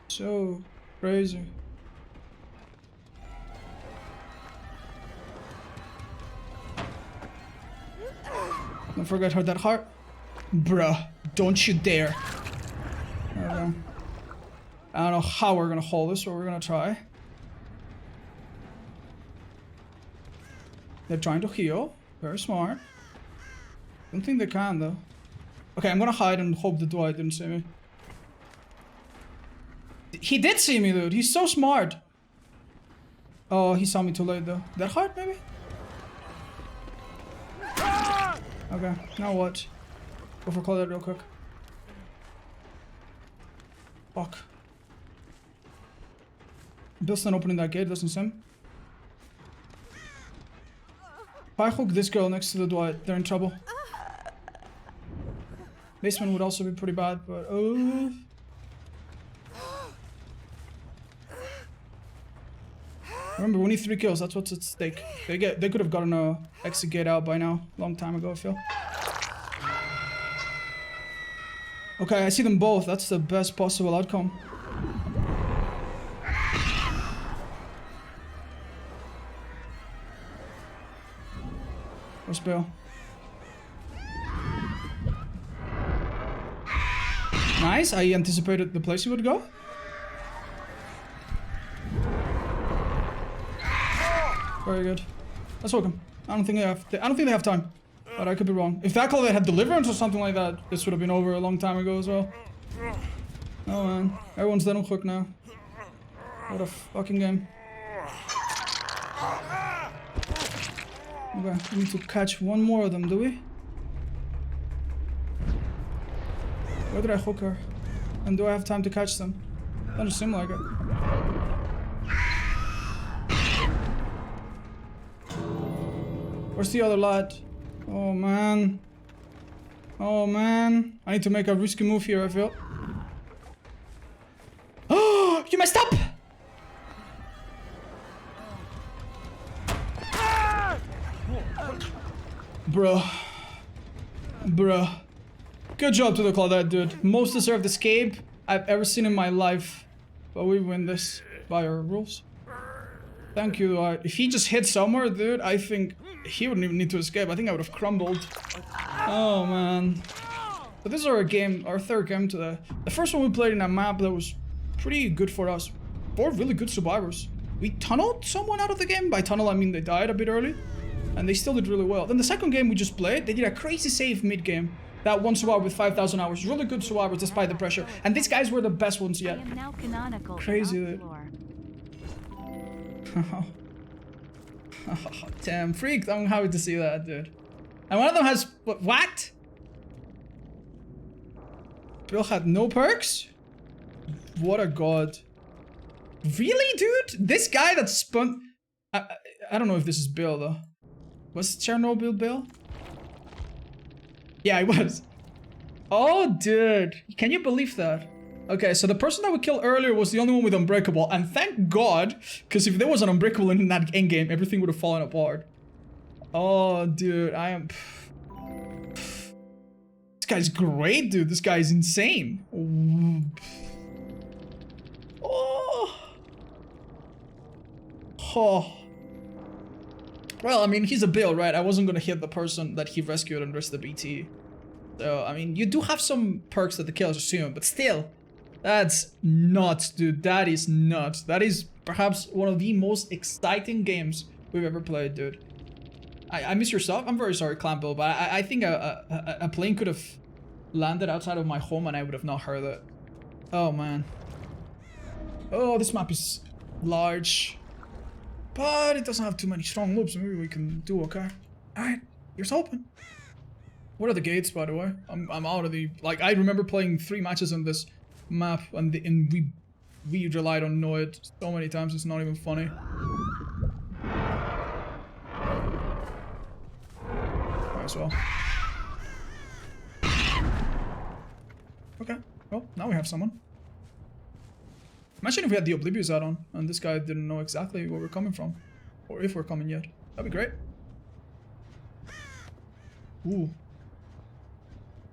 So crazy. Don't forget her that heart. Bruh, don't you dare. Okay. I don't know how we're gonna hold this, but we're gonna try. They're trying to heal. Very smart. Don't think they can though. Okay, I'm gonna hide and hope the Dwight didn't see me. He did see me, dude. He's so smart. Oh, he saw me too late though. That heart, maybe? Okay, now what? Go for Claudette real quick. Fuck. Bill's not opening that gate, doesn't seem. If I hook this girl next to the Dwight, they're in trouble. Basement would also be pretty bad, but remember, we need 3 kills. That's what's at stake. They could have gotten a exit gate out by now, long time ago, I feel. Okay, I see them both. That's the best possible outcome. Where's Bill? Nice. I anticipated the place he would go. Very good. Let's hook him. I don't think they have time. But I could be wrong. If that Claudette had deliverance or something like that, this would have been over a long time ago as well. Oh man. Everyone's dead on hook now. What a fucking game. Okay, we need to catch one more of them, do we? Where did I hook her? And do I have time to catch them? Doesn't seem like it. Where's the other lad? Oh man. Oh man. I need to make a risky move here, I feel. Oh, you messed up! Bruh. Bruh. Good job to the Claudette, dude. Most deserved escape I've ever seen in my life. But we win this by our rules. Thank you. If he just hit somewhere, dude, I think he wouldn't even need to escape. I think I would have crumbled. Oh, man. But this is our game, our third game today. The first one we played in a map that was pretty good for us. 4 really good survivors. We tunneled someone out of the game. By tunnel, I mean they died a bit early. And they still did really well. Then the second game we just played, they did a crazy save mid-game. That one survivor with 5,000 hours. Really good survivors despite the pressure. And these guys were the best ones yet. I am now canonical. Crazy, dude. Damn, freaked. I'm happy to see that, dude. And one of them has... What? Bill had no perks? What a god. Really, dude? This guy that spun... I don't know if this is Bill, though. Was Chernobyl Bill? Yeah, it was. Oh, dude. Can you believe that? Okay, so the person that we killed earlier was the only one with Unbreakable. And thank God, because if there was an Unbreakable in that endgame, everything would have fallen apart. Oh, dude, I am... This guy's great, dude. This guy's insane. Oh. Oh. Well, I mean, he's a Bill, right? I wasn't gonna hit the person that he rescued and risk the BT. So, I mean, you do have some perks that the killers assume, but still, that's nuts, dude. That is nuts. That is perhaps one of the most exciting games we've ever played, dude. I miss yourself. I'm very sorry, Clan Bill, but I think a plane could have landed outside of my home and I would have not heard it. Oh, man. Oh, this map is large. But it doesn't have too many strong loops. Maybe we can do okay. Alright, here's hoping. What are the gates, by the way? I'm out of the... Like, I remember playing 3 matches on this map, and we relied on know it so many times, it's not even funny. Might as well. Okay, well, now we have someone. Imagine if we had the Oblivious add-on, and this guy didn't know exactly where we're coming from. Or if we're coming yet. That'd be great. Ooh.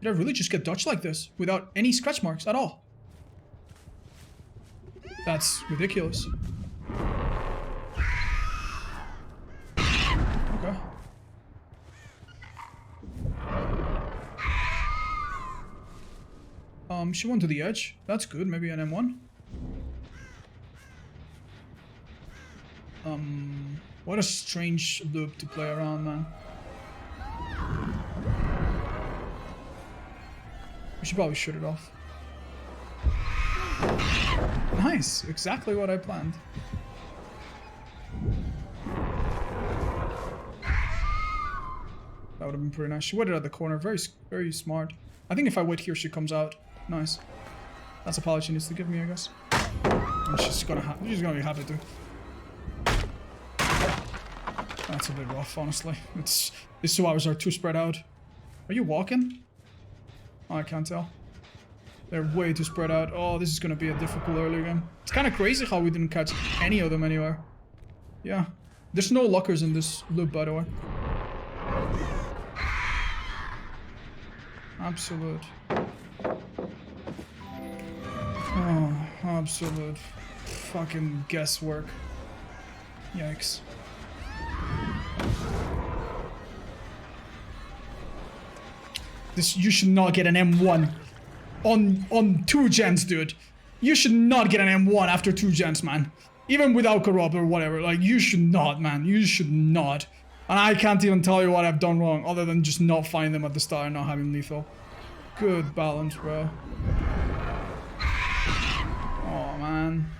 Did I really just get dodged like this? Without any scratch marks at all? That's ridiculous. Okay. She went to the edge. That's good. Maybe an M1. What a strange loop to play around, man. We should probably shoot it off. Nice, exactly what I planned. That would have been pretty nice. She waited at the corner, very smart. I think if I wait here, she comes out. Nice. That's a apology she needs to give me, I guess. And she's gonna be happy to. That's a bit rough, honestly. These 2 hours are too spread out. Are you walking? Oh, I can't tell. They're way too spread out. Oh, this is gonna be a difficult early game. It's kind of crazy how we didn't catch any of them anywhere. Yeah. There's no lockers in this loop, by the way. Absolute. Oh, absolute fucking guesswork. Yikes. You should not get an M1 on 2 gens, dude. You should not get an M1 after 2 gens, man. Even without corrupt or whatever, like, you should not, man. You should not. And I can't even tell you what I've done wrong, other than just not finding them at the start and not having lethal. Good balance, bro. Oh, man.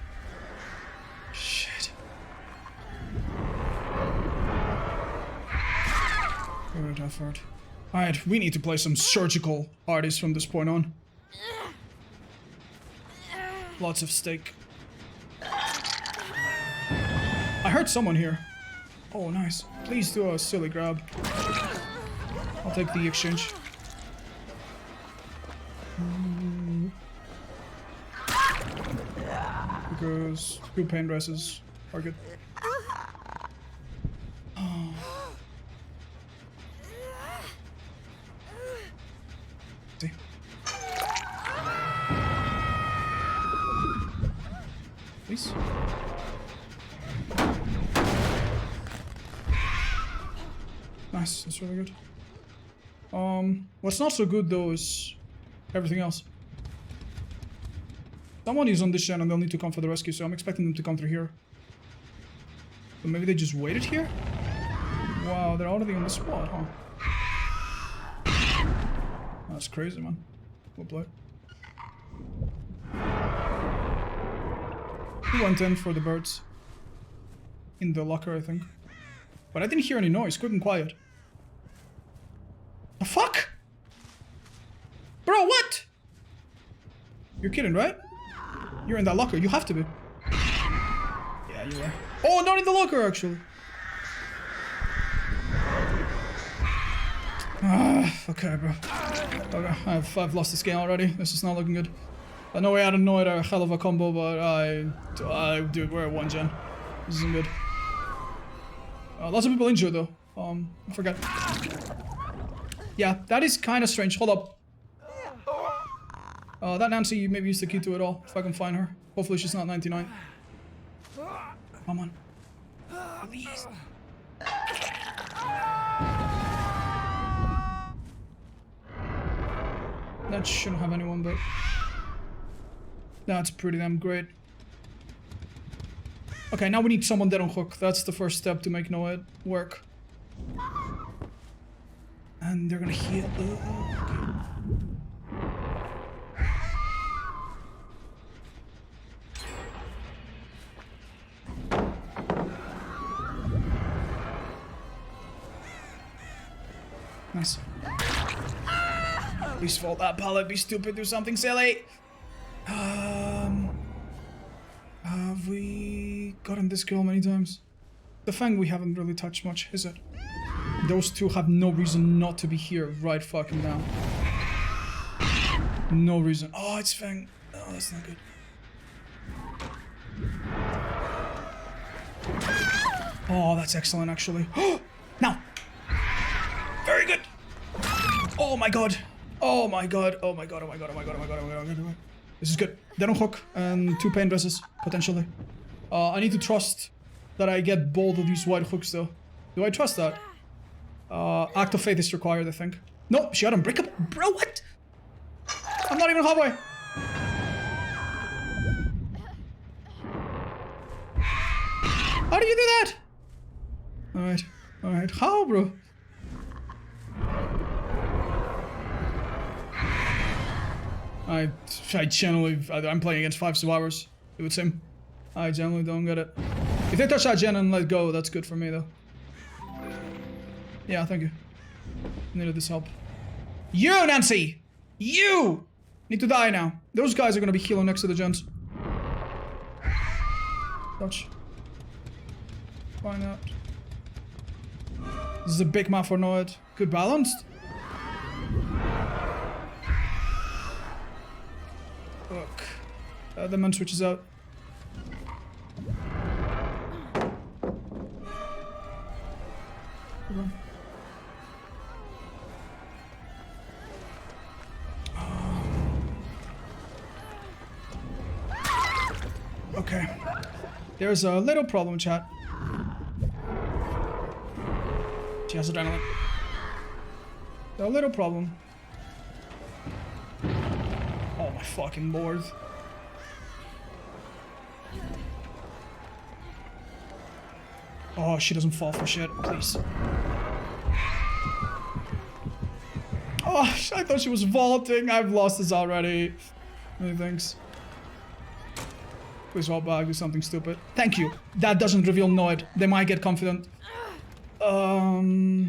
Shit. Good effort. Alright, we need to play some surgical artists from this point on. Lots of steak. I heard someone here. Oh, nice. Please do a silly grab. I'll take the exchange. Because 2 pain dresses are good. Oh. See. Please. Nice, that's really good. What's not so good though is everything else. Someone is on this gen and they'll need to come for the rescue, so I'm expecting them to come through here. But maybe they just waited here? Wow, they're already on the spot, huh? That's crazy, man. We'll play. He went in for the birds. In the locker, I think. But I didn't hear any noise, good and quiet. The fuck? Bro, what? You're kidding, right? You're in that locker, you have to be. Yeah, you are. Oh, not in the locker, actually. Okay, bro. Okay, I've lost this game already. This is not looking good. I know we had a hell of a combo, but dude, we're at 1 gen. This isn't good. Lots of people injured though. I forgot. Yeah, that is kind of strange. Hold up. That Nancy maybe used the key to it all, if I can find her. Hopefully she's not 99. Come on. Please. That shouldn't have anyone, but... That's pretty damn great. Okay, now we need someone dead on hook. That's the first step to make Noed work. And they're gonna heal. Okay. Nice. Please fall that pallet, be stupid, do something silly. Have we gotten this girl many times? The Fang we haven't really touched much, is it? Those two have no reason not to be here right fucking now. No reason. Oh, it's Fang. Oh, that's not good. Oh, that's excellent, actually. Now! Very good! Oh my god! Oh my god! Oh my god! Oh my god! Oh my god! Oh my god! Oh my god! Oh my god! This is good. They don't hook and 2 pain dresses, potentially. I need to trust that I get both of these white hooks, though. Do I trust that? Act of faith is required, I think. No, she got unbreakable. Bro, what? I'm not even halfway. How do you do that? Alright, alright. How, bro? I generally, I'm playing against 5 survivors, it would seem. I generally don't get it. If they touch that gen and let go, that's good for me, though. Yeah, thank you. Needed this help. You, Nancy! You! Need to die now. Those guys are gonna be healing next to the gens. Touch. Find out. This is a big map for Noed. Good balanced. Look. The man switches out. Okay. There's a little problem, chat. She has adrenaline. A little problem. Oh my fucking lord. Oh, she doesn't fall for shit, please. Oh, I thought she was vaulting. I've lost this already. Many thanks. Please roll back, do something stupid. Thank you. That doesn't reveal Noed. They might get confident.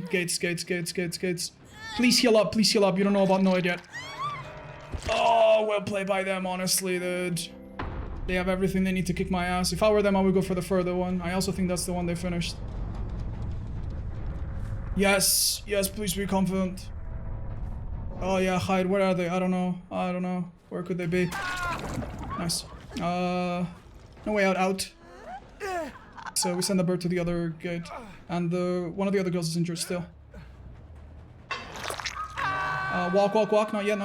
Gates. Please heal up, please heal up. You don't know about Noed yet. Oh, well played by them, honestly, dude. They have everything they need to kick my ass. If I were them, I would go for the further one. I also think that's the one they finished. Yes, yes, please be confident. Oh yeah, hide. Where are they? I don't know. Where could they be? Nice. No way out. So we send the bird to the other gate. And one of the other girls is injured still. Walk. Not yet.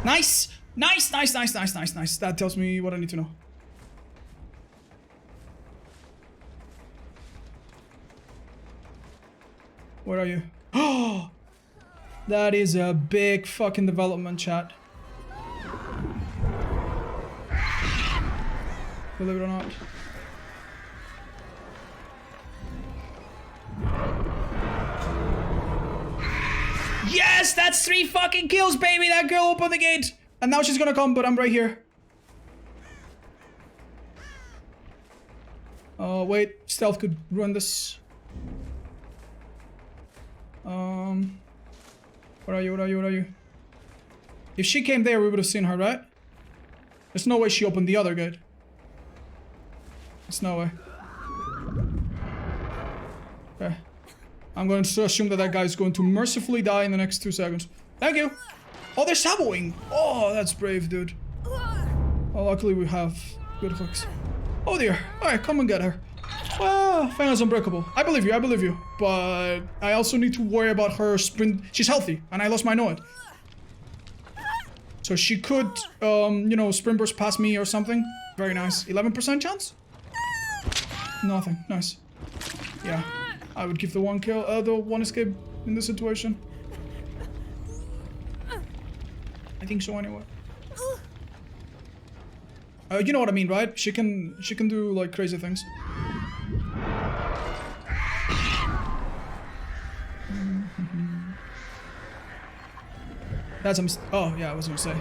Nice. That tells me what I need to know. Where are you? Oh! That is a big fucking development, chat. Believe it or not. Yes! That's 3 fucking kills, baby! That girl opened the gate! And now she's gonna come, but I'm right here. Oh, wait. Stealth could ruin this. Where are you? If she came there, we would have seen her, right? There's no way she opened the other gate. There's no way. Okay. I'm going to assume that that guy's going to mercifully die in the next 2 seconds. Thank you! Oh, they're saboing! Oh, that's brave, dude. Oh, luckily we have good hooks. Oh dear. Alright, come and get her. Well, Fana's unbreakable. I believe you. But I also need to worry about her sprint. She's healthy, and I lost my Noid. So she could, you know, sprint burst past me or something. Very nice. 11% chance? Nothing. Nice. Yeah. I would give the one kill, the one escape in this situation. I think so anyway. You know what I mean, right? She can do like crazy things. That's a oh yeah, I was gonna say.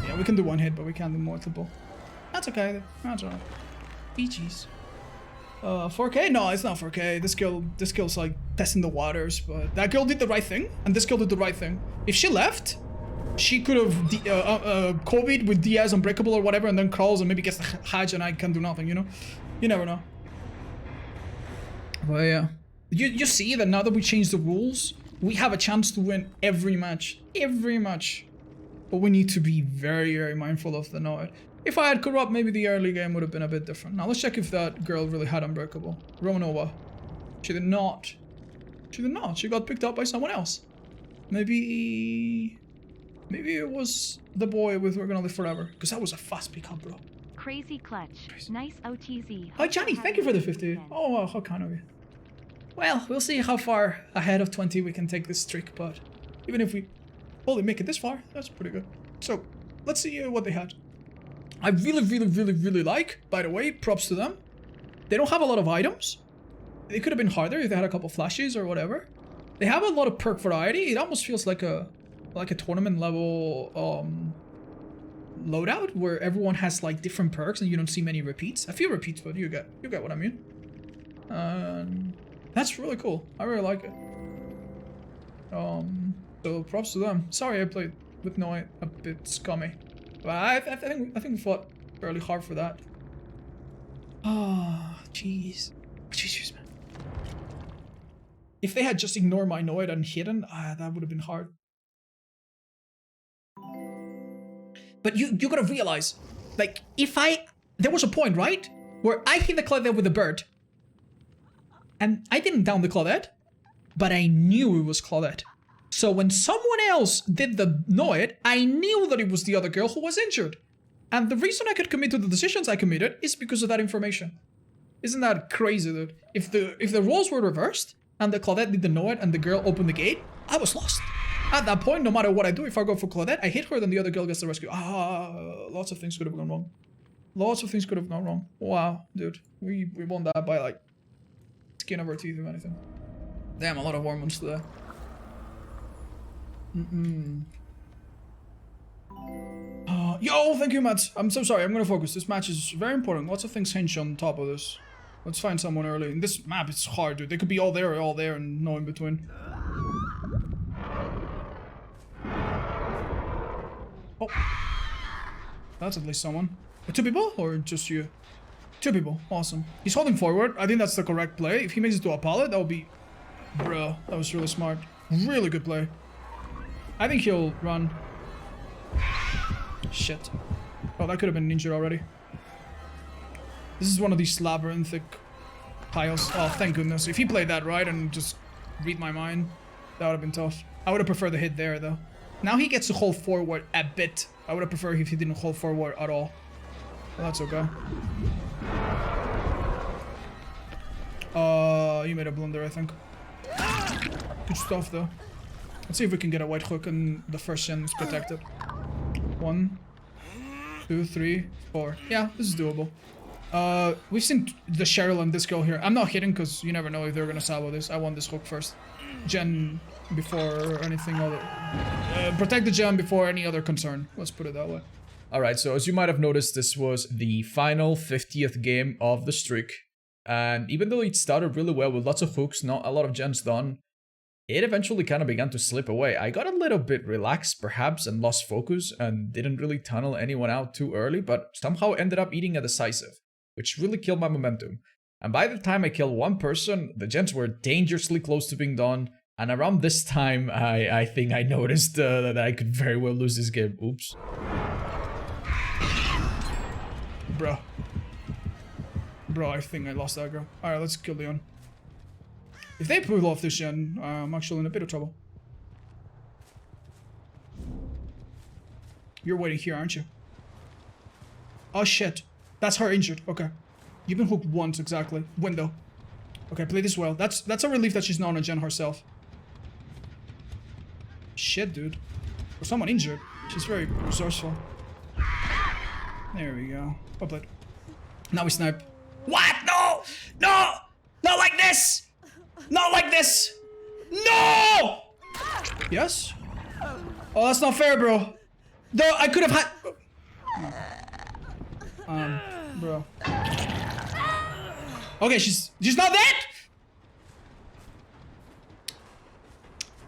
Yeah, we can do one hit, but we can't do multiple. That's okay. That's alright. GG's. 4K? No, it's not 4K. This girl's like testing the waters, but that girl did the right thing, and this girl did the right thing. If she left, she could have Kobe'd with Diaz unbreakable or whatever, and then crawls and maybe gets the Hajj, and I can do nothing, you know? You never know. But yeah. You see that now that we changed the rules, we have a chance to win every match. Every match. But we need to be very, very mindful of the Noid. If I had Corrupt, maybe the early game would have been a bit different. Now let's check if that girl really had Unbreakable. Romanova. She did not. She did not. She got picked up by someone else. Maybe it was the boy with We're Gonna Live Forever. Because that was a fast pickup, bro. Crazy clutch. Nice OTZ. Hi, Johnny. Thank you for the 50. Oh, wow. How kind of you. Well, we'll see how far ahead of 20 we can take this streak, but even if we only make it this far, that's pretty good. So, let's see what they had. I really like, by the way, props to them. They don't have a lot of items. It could have been harder if they had a couple flashes or whatever. They have a lot of perk variety. It almost feels like a tournament level loadout where everyone has like different perks and you don't see many repeats. A few repeats, but you get what I mean. That's really cool. I really like it. So props to them. Sorry I played with Noid a bit scummy. But I think we fought fairly hard for that. Oh, jeez. Jeez, man. If they had just ignored my Noid and hidden, that would have been hard. But you gotta realize, like, there was a point, right? Where I hit the Claudette with the bird. And I didn't down the Claudette, but I knew it was Claudette. So when someone else did the Noid, I knew that it was the other girl who was injured. And the reason I could commit to the decisions I committed is because of that information. Isn't that crazy, dude? If the roles were reversed, and the Claudette did the Noid and the girl opened the gate, I was lost. At that point, no matter what I do, if I go for Claudette, I hit her, then the other girl gets the rescue. Lots of things could have gone wrong. Lots of things could have gone wrong. Wow, dude. We won that by like skin of our teeth or anything. Damn, a lot of Ormonds today. Yo, thank you, Matt. I'm so sorry. I'm gonna focus. This match is very important. Lots of things hinge on top of this. Let's find someone early. In this map, it's hard, dude. They could be all there, and no in between. Oh. That's at least someone. 2 people? Or just you? 2 people. Awesome. He's holding forward. I think that's the correct play. If he makes it to a pallet, that would be... Bro, that was really smart. Really good play. I think he'll run. Shit. Oh, that could have been injured already. This is one of these labyrinthic tiles. Oh, thank goodness. If he played that right and just read my mind, that would have been tough. I would have preferred the hit there, though. Now he gets to hold forward a bit. I would have preferred if he didn't hold forward at all. But that's okay. You made a blunder, I think. Good stuff, though. Let's see if we can get a white hook and the first gen is protected. 1, 2, 3, 4. Yeah, this is doable. We've seen the Cheryl and this girl here. I'm not hitting because you never know if they're gonna salvo this. I want this hook first. Gen before anything other. Protect the gem before any other concern. Let's put it that way. Alright, so as you might have noticed, this was the final 50th game of the streak. And even though it started really well with lots of hooks, not a lot of gens done, it eventually kind of began to slip away. I got a little bit relaxed perhaps and lost focus and didn't really tunnel anyone out too early, but somehow ended up eating a decisive, which really killed my momentum. And by the time I killed one person, the gens were dangerously close to being done, and around this time I think I noticed that I could very well lose this game. Oops. Bro. Bro, I think I lost that girl. Alright, let's kill Leon. If they pull off this gen, I'm actually in a bit of trouble. You're waiting here, aren't you? Oh shit. That's her injured. Okay. You've been hooked once, exactly. Window. Okay, play this well. That's a relief that she's not on a gen herself. Shit, dude. Or someone injured. She's very resourceful. There we go. Well played. Now we snipe. What? No! No! Not like this! Not like this! No! Yes? Oh, that's not fair, bro. Though I could have had... Bro. Okay, she's not dead?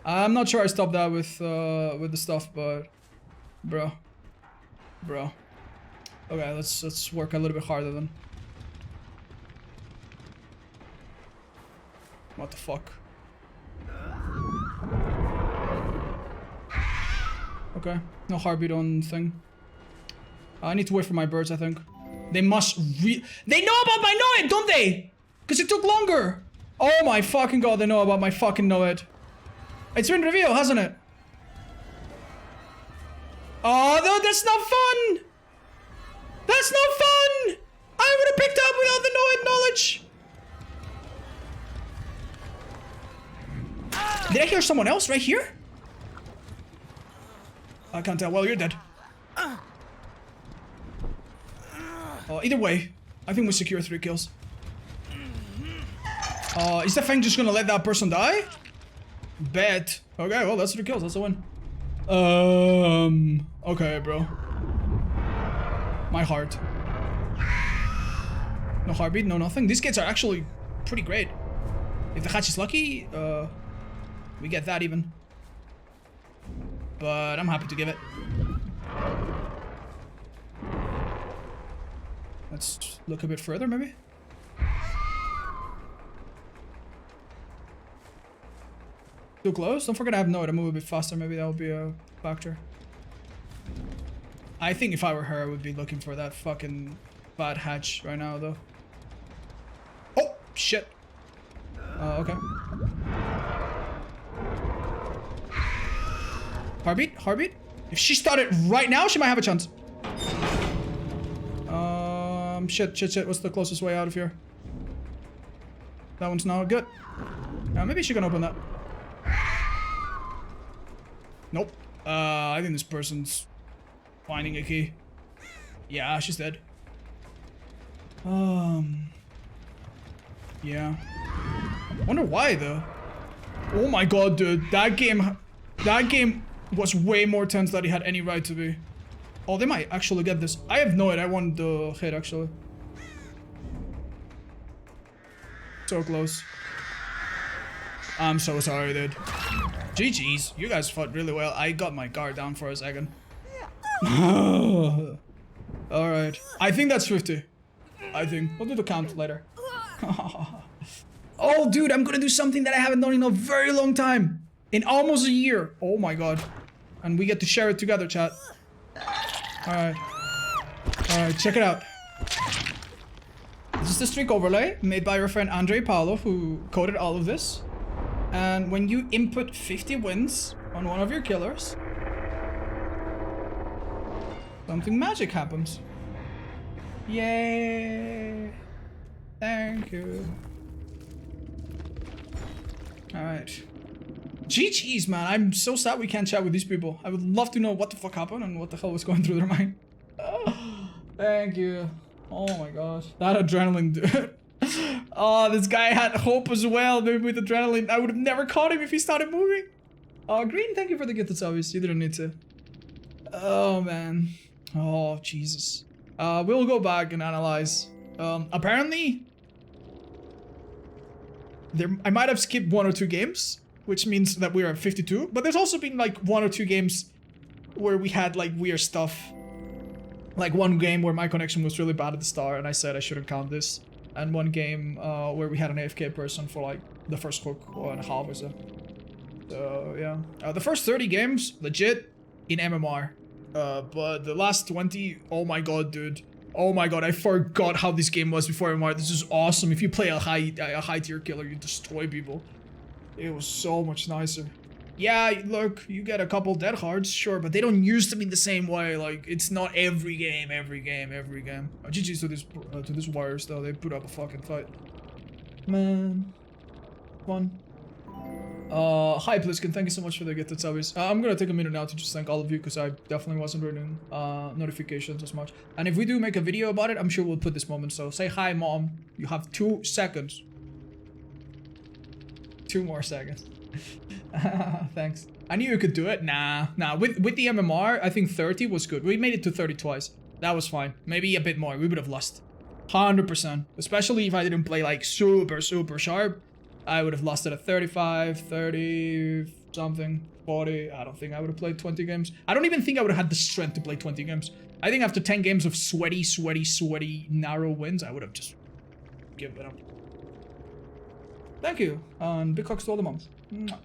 I'm not sure I stopped that with the stuff, but... Bro. Okay, let's work a little bit harder then. What the fuck? Okay, no heartbeat on thing. I need to wait for my birds, I think. They must they know about my Noed, don't they? Because it took longer. Oh my fucking god, they know about my fucking Noed. It's been revealed, hasn't it? Oh, no, that's not fun! That's not fun! I would have picked up without the Noed knowledge! Did I hear someone else right here? I can't tell. Well, you're dead. Either way, I think we secure 3 kills. Is the Fang just gonna let that person die? Bet. Okay, well, that's 3 kills. That's a win. Okay, bro. My heart. No heartbeat, no nothing. These kids are actually pretty great. If the hatch is lucky, we get that even. But I'm happy to give it. Let's look a bit further, maybe. Too close? Don't forget I have Noed. I move a bit faster. Maybe that will be a factor. I think if I were her, I would be looking for that fucking bad hatch right now, though. Oh, shit. Okay. Heartbeat? Heartbeat? If she started right now, she might have a chance. Shit. What's the closest way out of here? That one's not good. Maybe she can open that. Nope. I think this person's finding a key. Yeah, she's dead. Yeah. Wonder why, though. Oh my god, dude. That game was way more tense than it had any right to be. Oh, they might actually get this. I have no idea. I want the hit, actually. So close. I'm so sorry, dude. GG's. You guys fought really well. I got my guard down for a second. Alright. I think that's 50. I think. We'll do the count later. Oh, dude, I'm gonna do something that I haven't done in a very long time. In almost a year. Oh my god. And we get to share it together, chat. Alright. Alright, check it out. This is the streak overlay made by our friend Andre Paolo, who coded all of this. And when you input 50 wins on one of your killers, something magic happens. Yay! Thank you. Alright. GG's, man. I'm so sad we can't chat with these people. I would love to know what the fuck happened and what the hell was going through their mind. Thank you. Oh my gosh. That adrenaline, dude. Oh, this guy had hope as well, maybe with adrenaline. I would have never caught him if he started moving. Oh, Green, thank you for the gifted subs. You didn't need to. Oh, man. Oh, Jesus. We'll go back and analyze. Apparently, I might have skipped 1 or 2 games, which means that we're at 52. But there's also been like 1 or 2 games where we had like weird stuff. Like one game where my connection was really bad at the start and I said I shouldn't count this. And one game where we had an AFK person for like the first hook and a half or so. So yeah. The first 30 games, legit, in MMR. But the last 20, oh my god, dude. Oh my god, I forgot how this game was before MMR. This is awesome. If you play a high tier killer, you destroy people. It was so much nicer. Yeah, look, you get a couple dead hearts, sure, but they don't use them in the same way. Like, it's not every game. GG's to this Warriors though. They put up a fucking fight. Man, fun. Hi Pliskin, thank you so much for the gifted subbies. I'm gonna take a minute now to just thank all of you because I definitely wasn't reading notifications as much. And if we do make a video about it, I'm sure we'll put this moment. So say hi, mom. You have 2 seconds. 2 more seconds. Thanks. I knew you could do it. Nah. With the MMR, I think 30 was good. We made it to 30 twice. That was fine. Maybe a bit more. We would have lost. 100%. Especially if I didn't play like super sharp. I would have lost it at 35, 30, something, 40. I don't think I would have played 20 games. I don't even think I would have had the strength to play 20 games. I think after 10 games of sweaty, narrow wins, I would have just given it up. Thank you. And big hugs to all the moms. Mwah.